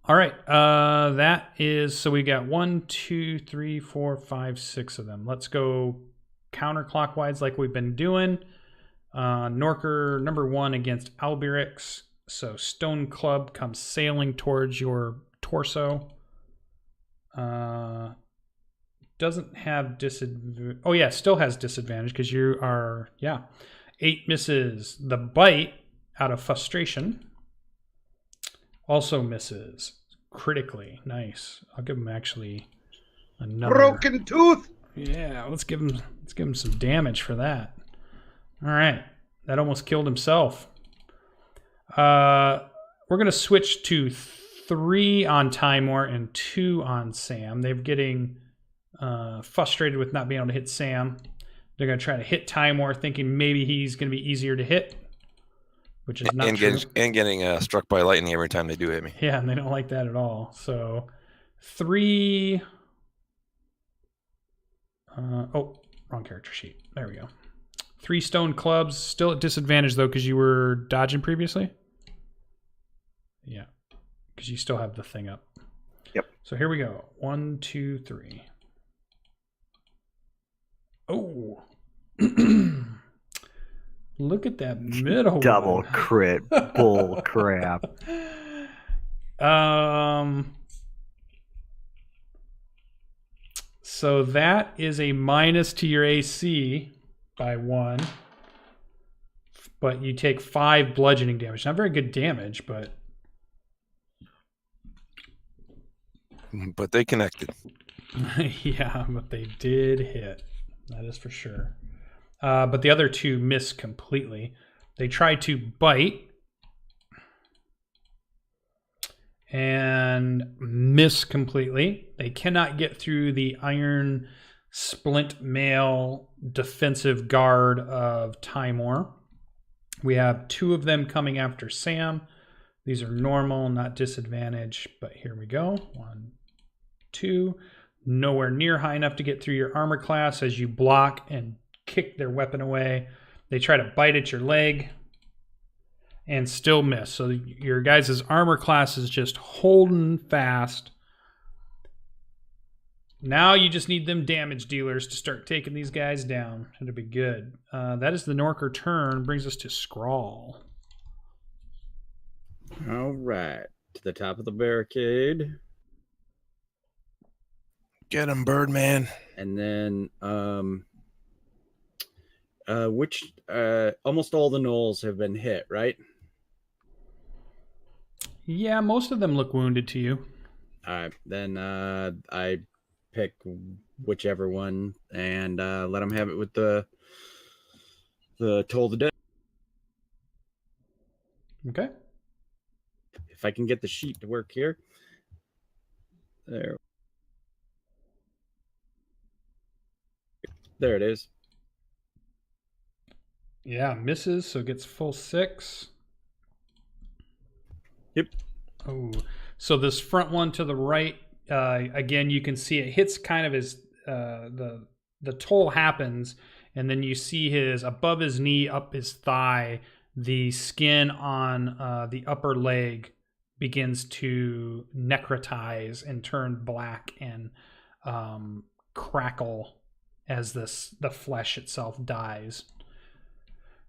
All right. That is, so we got 1, 2, 3, 4, 5, 6 of them. Let's go counterclockwise like we've been doing. Norker number 1 against Albirex. So Stone Club comes sailing towards your torso. Doesn't have disadvantage. Oh yeah, still has disadvantage because you are, 8 misses. The bite out of frustration also misses critically. Nice. I'll give him actually another Broken tooth. Yeah, let's give him some damage for that. All right. That almost killed himself. We're going to switch to 3 on Timor and 2 on Sam. They're getting frustrated with not being able to hit Sam. They're going to try to hit Timor, thinking maybe he's going to be easier to hit, which is not true. Getting struck by lightning every time they do hit me. Yeah, and they don't like that at all. So 3... wrong character sheet. There we go. 3 stone clubs. Still at disadvantage, though, because you were dodging previously? Yeah, because you still have the thing up. Yep. So here we go. 1, 2, 3. Oh. Look at that middle Double one. crit. Bull crap. So that is a minus to your AC by 1. But you take 5 bludgeoning damage. Not very good damage, but... But they connected. Yeah, but they did hit. That is for sure. But the other 2 miss completely. They try to bite and miss completely. They cannot get through the iron splint mail defensive guard of Timor. We have 2 of them coming after Sam. These are normal, not disadvantage, but here we go. 1, 2. Nowhere near high enough to get through your armor class. As you block and kick their weapon away, they try to bite at your leg and still miss. So your guys' armor class is just holding fast. Now you just need them damage dealers to start taking these guys down. It'll be good. That is the Norker turn. Brings us to Scrawl. All right. To the top of the barricade. Get him, Birdman. And then almost all the gnolls have been hit, right? Yeah, most of them look wounded to you. All right. Then I pick whichever one and let them have it with the Toll the Dead. Okay. If I can get the sheet to work here. There it is. Yeah, misses, so gets full 6. Yep. Oh, so this front one to the right, again, you can see it hits kind of as the toll happens, and then you see his above his knee, up his thigh, the skin on the upper leg begins to necrotize and turn black and crackle as the flesh itself dies.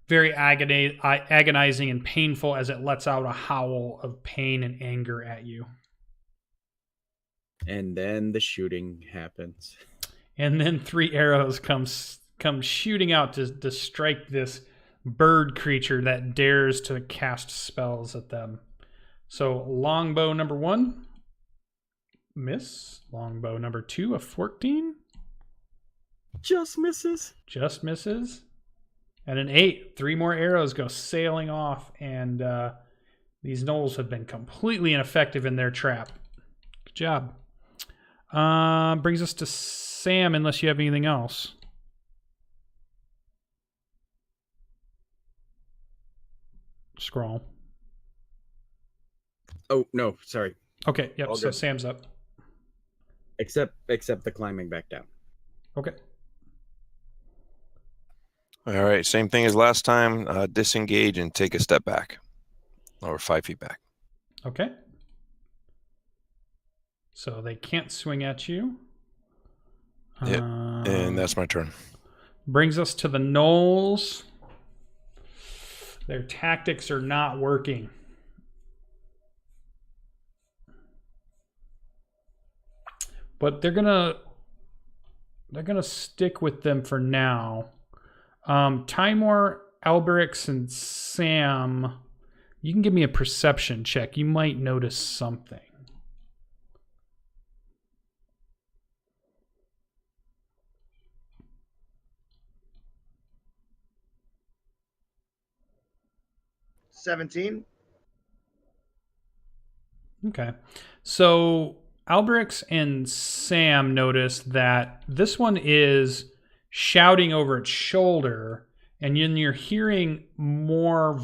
Very agonizing and painful as it lets out a howl of pain and anger at you. And then the shooting happens. And then 3 arrows come shooting out to strike this bird creature that dares to cast spells at them. So longbow number 1, miss. Longbow number 2, a 14. Just misses. Just misses. And an 8. 3 more arrows go sailing off, and these gnolls have been completely ineffective in their trap. Good job. Brings us to Sam, unless you have anything else. Scroll. Oh, no, sorry. Okay, yep, All so good. Sam's up. Except the climbing back down. Okay. All right, same thing as last time. Disengage and take a step back, or 5 feet back. Okay. So they can't swing at you. Yep, and that's my turn. Brings us to the gnolls. Their tactics are not working. But they're gonna stick with them for now. Timor, Albirex, and Sam, you can give me a perception check. You might notice something. $17. Okay. So Albirex and Sam notice that this one is shouting over its shoulder, and then you're hearing more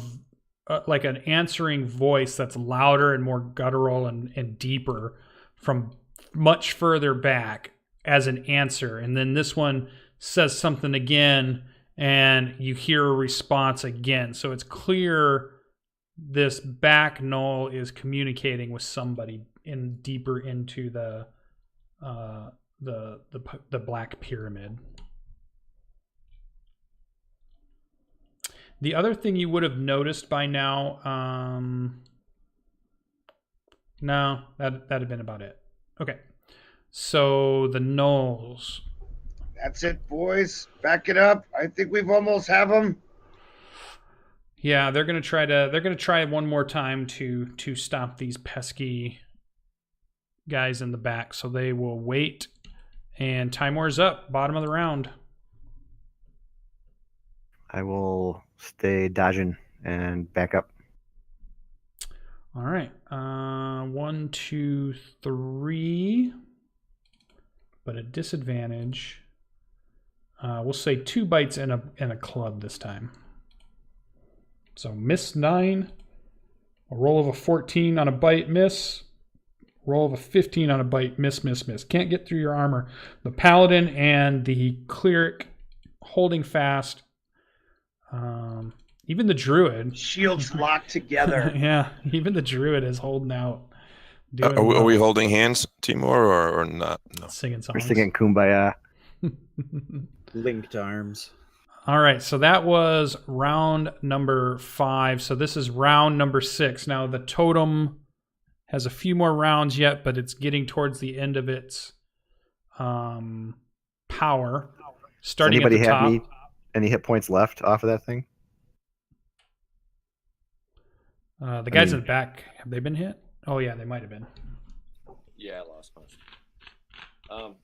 like an answering voice that's louder and more guttural and deeper from much further back as an answer. And then this one says something again, and you hear a response again. So it's clear this back gnoll is communicating with somebody deeper into the black pyramid. The other thing you would have noticed by now, no, that'd have been about it. Okay, so the gnolls. That's it, boys. Back it up. I think we've almost have them. Yeah, they're gonna try one more time to stop these pesky guys in the back. So they will wait, and Timor's up, bottom of the round. I will stay dodging and back up. All right, 1, 2, 3, but a disadvantage. We'll say 2 bites and a club this time. So miss 9, A roll of a 14 on a bite, miss. Roll of a 15 on a bite, miss, miss, miss. Can't get through your armor. The paladin and the cleric holding fast. Even the druid. Shields locked together. Yeah, even the druid is holding out. Are we holding hands, Timur, or not? No. Singing songs. We're singing Kumbaya. Linked arms. All right, so that was round number 5. So this is round number 6. Now the totem has a few more rounds yet, but it's getting towards the end of its power. Starting Does anybody at the have top. any hit points left off of that thing? The guys in the back, have they been hit? Oh yeah, they might have been. Yeah, I lost mine.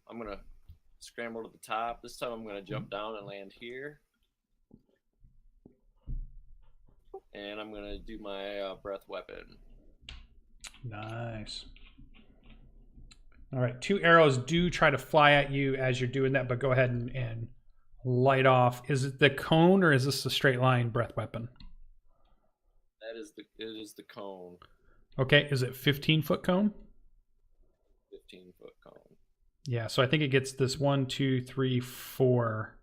I'm gonna scramble to the top. This time I'm gonna jump down and land here. And I'm gonna do my breath weapon. Nice. All right, 2 arrows do try to fly at you as you're doing that, but go ahead and light off. Is it the cone or is this a straight line breath weapon? It is the cone. Okay, is it 15-foot cone? 15-foot cone. Yeah, so I think it gets this 1, 2, 3, 4.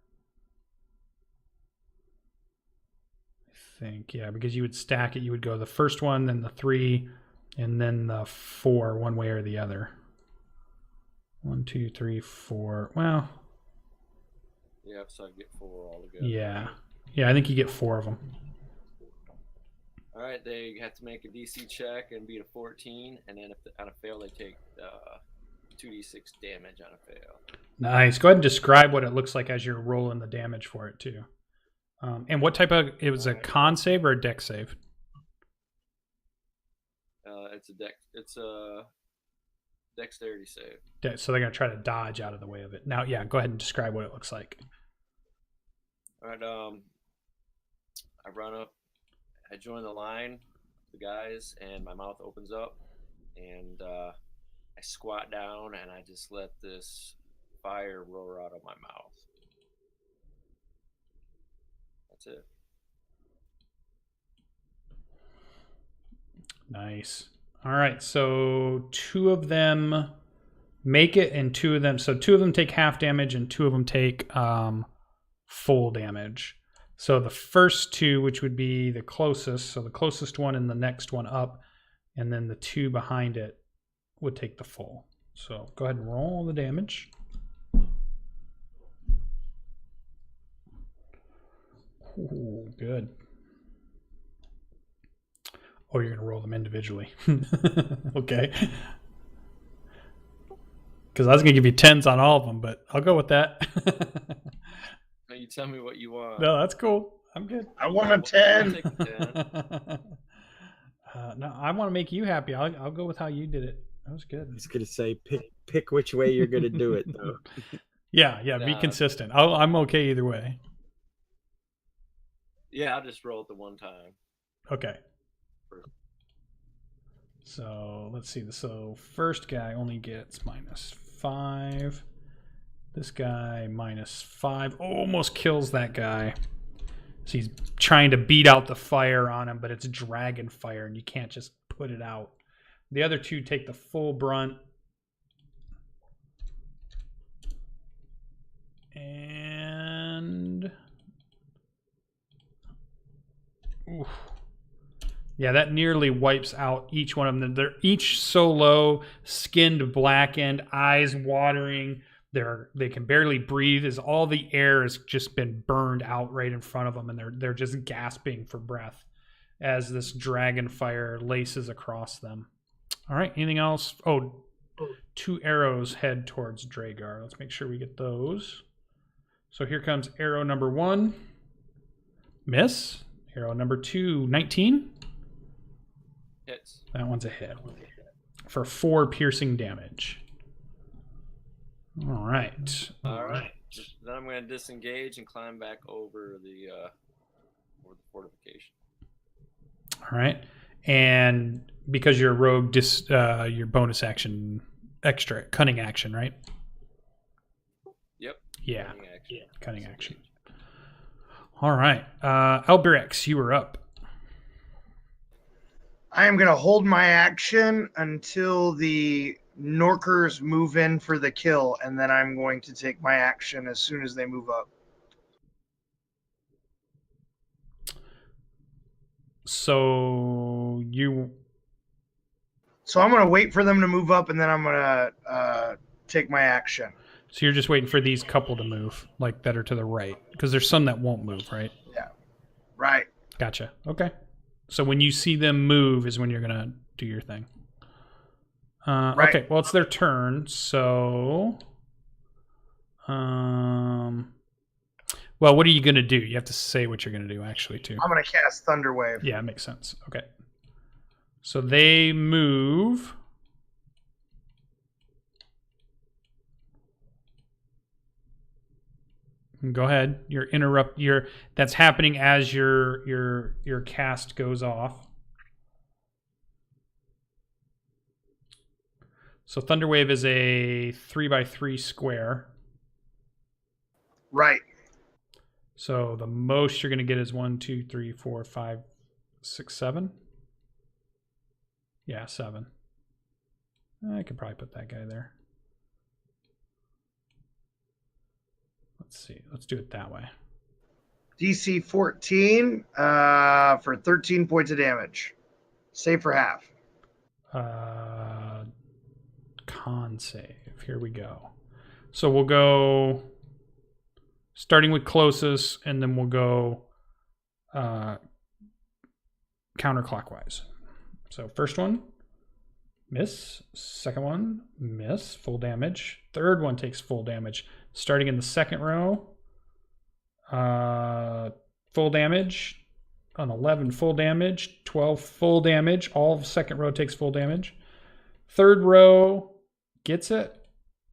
I think, yeah, because you would stack it. You would go the first one, then the 3, and then the 4, one way or the other. 1, 2, 3, 4. Well, Yeah, so I get 4 altogether. yeah. Yeah, I think you get 4 of them. All right, they have to make a DC check and beat a 14, and then on a fail, they take 2d6 damage on a fail. Nice. Go ahead and describe what it looks like as you're rolling the damage for it, too. And what type of... It was a con save or a dex save? It's a dexterity save. So they're going to try to dodge out of the way of it. Now, yeah, go ahead and describe what it looks like. All right, I run up. I join the line, the guys, and my mouth opens up, and I squat down, and I just let this fire roar out of my mouth. That's it. Nice. All right, so 2 of them make it, and 2 of them... So 2 of them take half damage, and 2 of them take full damage. So the first 2, which would be the closest, so the closest one and the next one up, and then the 2 behind it would take the full. So go ahead and roll the damage. Ooh, good. Oh, you're going to roll them individually. Okay. Because I was going to give you 10s on all of them, but I'll go with that. Now you tell me what you want. No, that's cool. I'm good. I want a 10. I'll take a 10. No, I want to make you happy. I'll go with how you did it. That was good. I was gonna say pick which way you're gonna do it though. Yeah, be consistent. I'm okay either way. Yeah, I'll just roll it the one time. Okay. So let's see. So first guy only gets -5. This guy -5. Almost kills that guy. So he's trying to beat out the fire on him, but it's dragon fire, and you can't just put it out. The other 2 take the full brunt. And... Oof. Yeah, that nearly wipes out each one of them. They're each so low, skinned blackened, eyes watering. They can barely breathe, as all the air has just been burned out right in front of them, and they're just gasping for breath as this dragon fire laces across them. All right, anything else? Oh, 2 arrows head towards Dragar. Let's make sure we get those. So here comes arrow number 1. Miss. Arrow number 2, 19. Hits. That one's a hit for 4 piercing damage. All right. All right. Then I'm going to disengage and climb back over the fortification. All right. And because you're a rogue, your bonus action, extra cunning action, right? Yep. Yeah. Cunning action. All right. Albirex, you were up. I am going to hold my action until the Norkers move in for the kill, and then I'm going to take my action as soon as they move up. So I'm going to wait for them to move up, and then I'm going to take my action. So you're just waiting for these couple to move, like that are to the right, because there's some that won't move, right? Yeah. Right. Gotcha. Okay. So when you see them move is when you're gonna do your thing. Right. Okay. Well, it's their turn. So, well, what are you gonna do? You have to say what you're gonna do, actually, too. I'm going to cast Thunderwave. Yeah, it makes sense. Okay. So they move. Go ahead. That's happening as your cast goes off. So Thunderwave is a 3x3 square. Right. So the most you're going to get is 1, 2, 3, 4, 5, 6, 7. Yeah, 7. I could probably put that guy there. Let's see. Let's do it that way. DC 14 for 13 points of damage. Save for half. Con save. Here we go. So we'll go starting with closest, and then we'll go counterclockwise. So first one, miss. Second one, miss. Full damage. Third one takes full damage. Starting in the second row, full damage. On 11, full damage. 12, full damage. All of second row takes full damage. Third row gets it,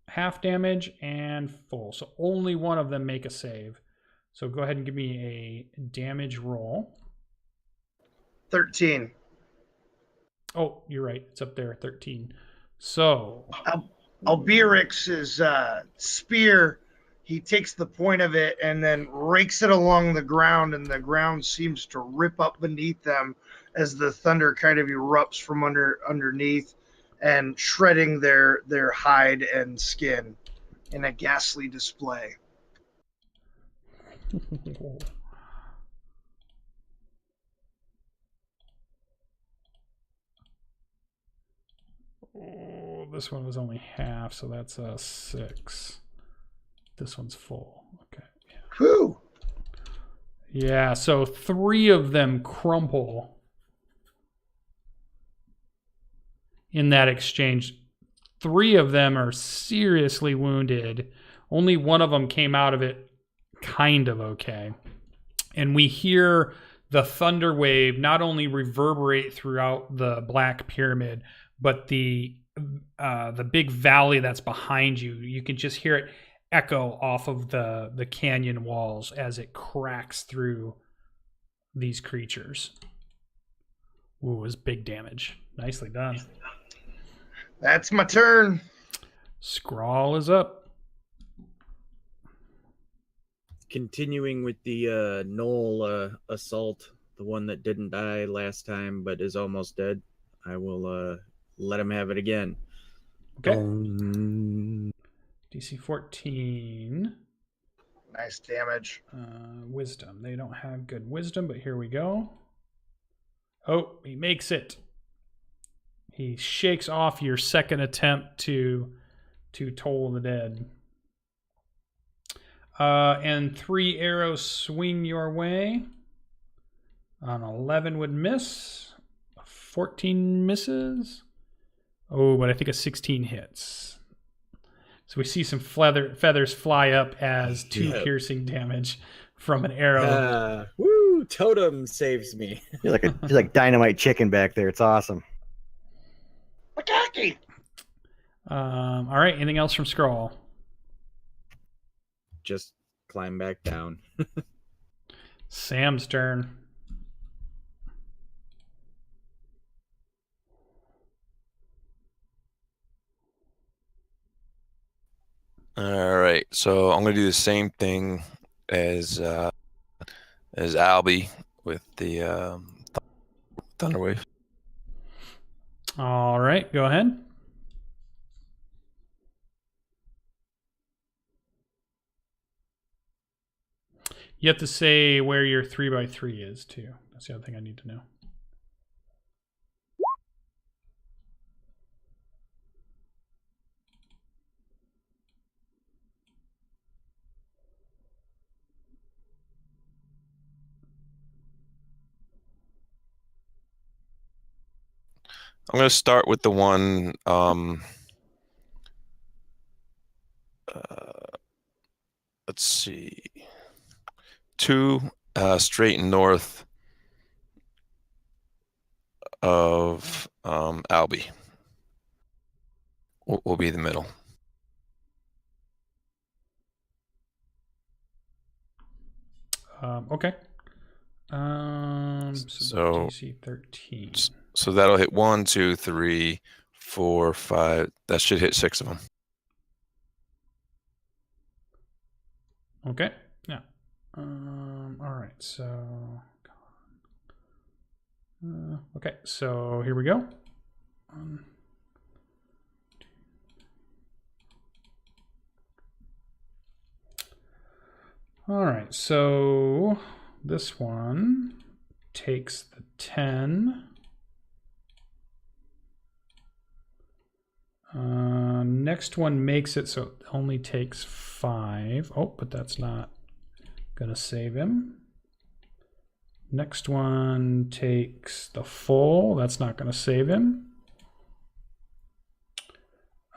half damage, and full. So only one of them make a save. So go ahead and give me a damage roll. 13. Oh, you're right. It's up there, 13. So Albirex's spear, he takes the point of it and then rakes it along the ground, and the ground seems to rip up beneath them as the thunder kind of erupts from underneath and shredding their hide and skin in a ghastly display. Oh, this one was only half, so that's a 6. This one's full. Okay. Yeah. Whew. Yeah, so 3 of them crumple in that exchange. 3 of them are seriously wounded. Only one of them came out of it kind of okay. And we hear the thunder wave not only reverberate throughout the Black Pyramid, but the big valley that's behind you. You can just hear it echo off of the canyon walls as it cracks through these creatures. Ooh, it was big damage. Nicely done. That's my turn. Scrawl is up. Continuing with the Knoll assault, the one that didn't die last time but is almost dead, I will let him have it again. Okay. DC 14. Nice damage. Wisdom. They don't have good wisdom, but here we go. Oh, he makes it. He shakes off your second attempt to toll the dead. And 3 arrows swing your way. An 11 would miss. A 14 misses. Oh, but I think a 16 hits. So we see some feathers fly up as 2 piercing damage from an arrow. Woo! Totem saves me. You're like dynamite chicken back there. It's awesome. Macaque! All right. Anything else from Scroll? Just climb back down. Sam's turn. All right, so I'm gonna do the same thing as Albie with the Thunderwave. All right, go ahead. You have to say where your 3x3 is too. That's the other thing I need to know. I'm going to start with the one. Let's see. 2 straight north of Albi. Will be the middle. Okay. So DC 13. So that'll hit 1, 2, 3, 4, 5. That should hit 6 of them. Okay. Yeah. All right. So. Okay. So here we go. All right. So this one takes the 10. Next one makes it so it only takes 5. Oh, but that's not gonna save him. Next one takes the full. That's not gonna save him.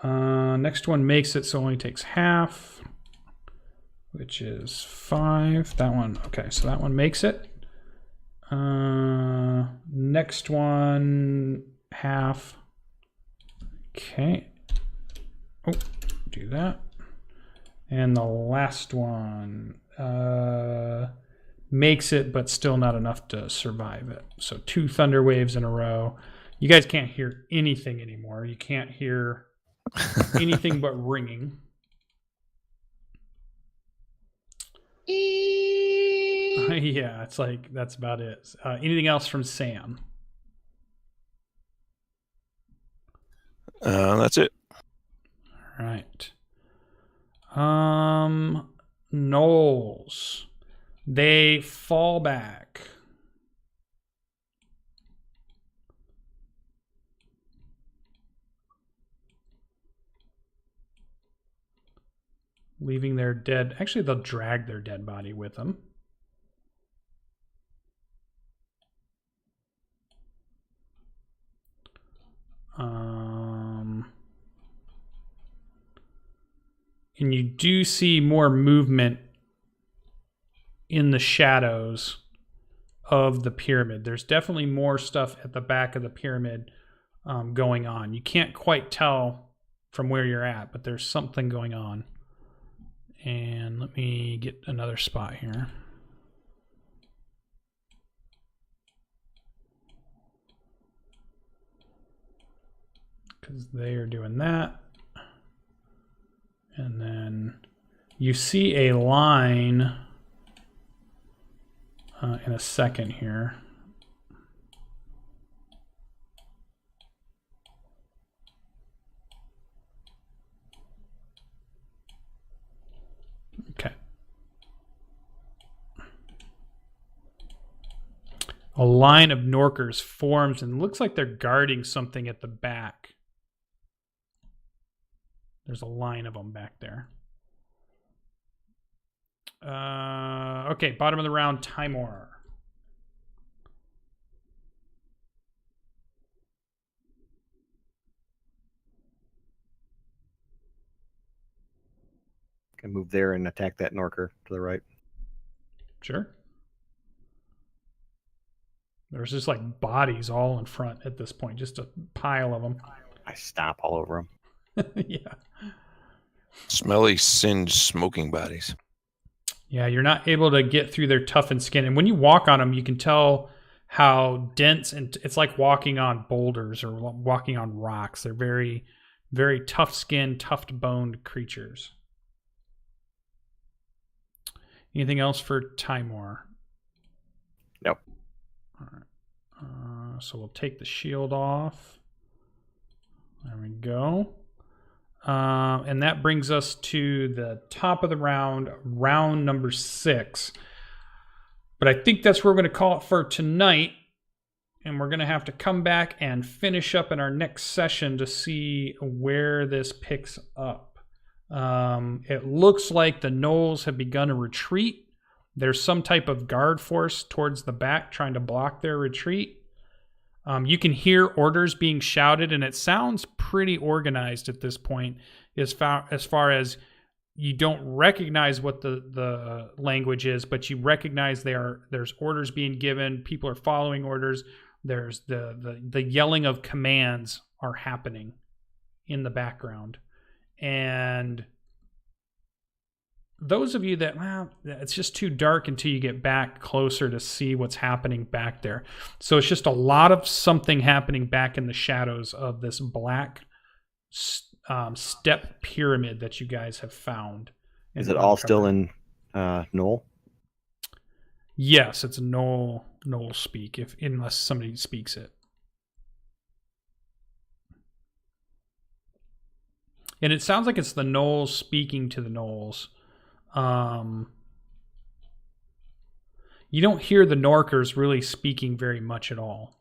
Next one makes it so it only takes half, which is 5. That one, okay, so that one makes it. Next one, half. Okay. Oh, do that. And the last one makes it, but still not enough to survive it. So 2 thunder waves in a row. You guys can't hear anything anymore. You can't hear anything but ringing. Yeah, it's like that's about it. Anything else from Sam? That's it. All right. Knolls. They fall back. Leaving their dead. Actually, they'll drag their dead body with them. And you do see more movement in the shadows of the pyramid. There's definitely more stuff at the back of the pyramid going on. You can't quite tell from where you're at, but there's something going on. And let me get another spot here. Because they are doing that. And then you see a line in a second here. Okay. A line of Norkers forms and looks like they're guarding something at the back. There's a line of them back there. Okay, bottom of the round, Timor. Can move there and attack that Norker to the right. Sure. There's just like bodies all in front at this point, just a pile of them. I stomp all over them. Yeah. Smelly, singed, smoking bodies. Yeah, you're not able to get through their toughened skin. And when you walk on them, you can tell how dense, and it's like walking on boulders or walking on rocks. They're very, very tough skinned, tough boned creatures. Anything else for Timor? Nope. All right. So we'll take the shield off. There we go. And that brings us to the top of the round, round number 6. But I think that's where we're going to call it for tonight. And we're going to have to come back and finish up in our next session to see where this picks up. It looks like the gnolls have begun a retreat. There's some type of guard force towards the back trying to block their retreat. You can hear orders being shouted, and it sounds pretty organized at this point as far as you don't recognize what the language is, but you recognize there's orders being given. People are following orders. There's the yelling of commands are happening in the background. And those of you that, well, it's just too dark until you get back closer to see what's happening back there. So it's just a lot of something happening back in the shadows of this black step pyramid that you guys have found. Is it all still in Knoll? Yes, it's Knoll speak, unless somebody speaks it. And it sounds like it's the gnolls speaking to the gnolls. You don't hear the Norkers really speaking very much at all.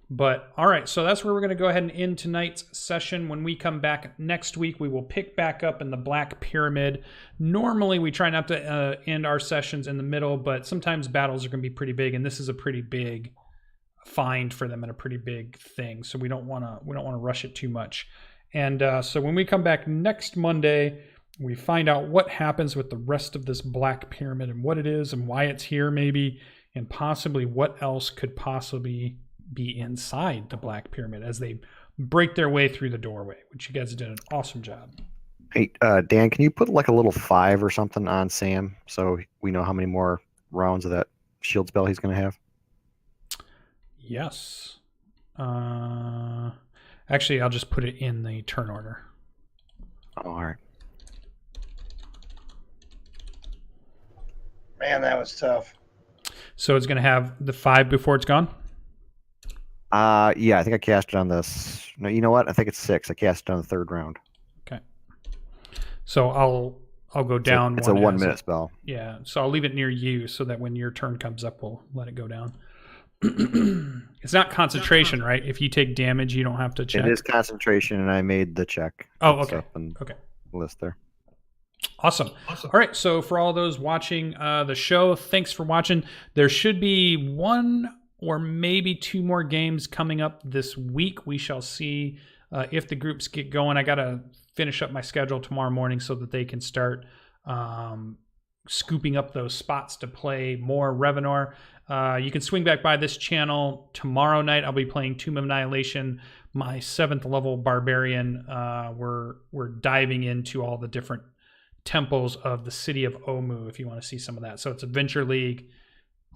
But all right, so that's where we're going to go ahead and end tonight's session. When we come back next week, we will pick back up in the Black Pyramid. Normally, we try not to end our sessions in the middle, but sometimes battles are going to be pretty big, and this is a pretty big find for them and a pretty big thing. So we don't want to rush it too much. And so when we come back next Monday, we find out what happens with the rest of this Black Pyramid and what it is and why it's here maybe, and possibly what else could possibly be inside the Black Pyramid as they break their way through the doorway, which you guys did an awesome job. Hey, Dan, can you put like a little 5 or something on Sam so we know how many more rounds of that shield spell he's going to have? Yes. Actually, I'll just put it in the turn order. Oh, all right. Man, that was tough. So it's going to have the 5 before it's gone? Yeah, I think I cast it on this. No, you know what? I think it's 6. I cast it on the 3rd round. Okay. So I'll go down. It's a 1 minute spell. Yeah. So I'll leave it near you so that when your turn comes up, we'll let it go down. It's not concentration, right? If you take damage, you don't have to check. It is concentration, and I made the check. Oh, okay. Okay. List there. Awesome. All right. So for all those watching the show, thanks for watching. There should be 1 or maybe 2 more games coming up this week. We shall see if the groups get going. I got to finish up my schedule tomorrow morning so that they can start scooping up those spots to play more Revonar. You can swing back by this channel tomorrow night. I'll be playing Tomb of Annihilation, my 7th level barbarian. We're diving into all the different temples of the city of Omu if you want to see some of that. So it's Adventure League,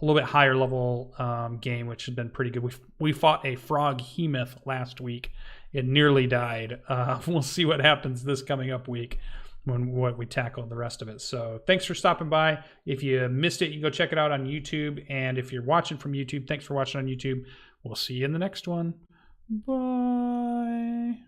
a little bit higher level game, which has been pretty good. We fought a frog hemoth last week. It nearly died. We'll see what happens this coming up week when we tackle the rest of it. So thanks for stopping by. If you missed it, you can go check it out on YouTube. And if you're watching from YouTube, thanks for watching on YouTube. We'll see you in the next one. Bye.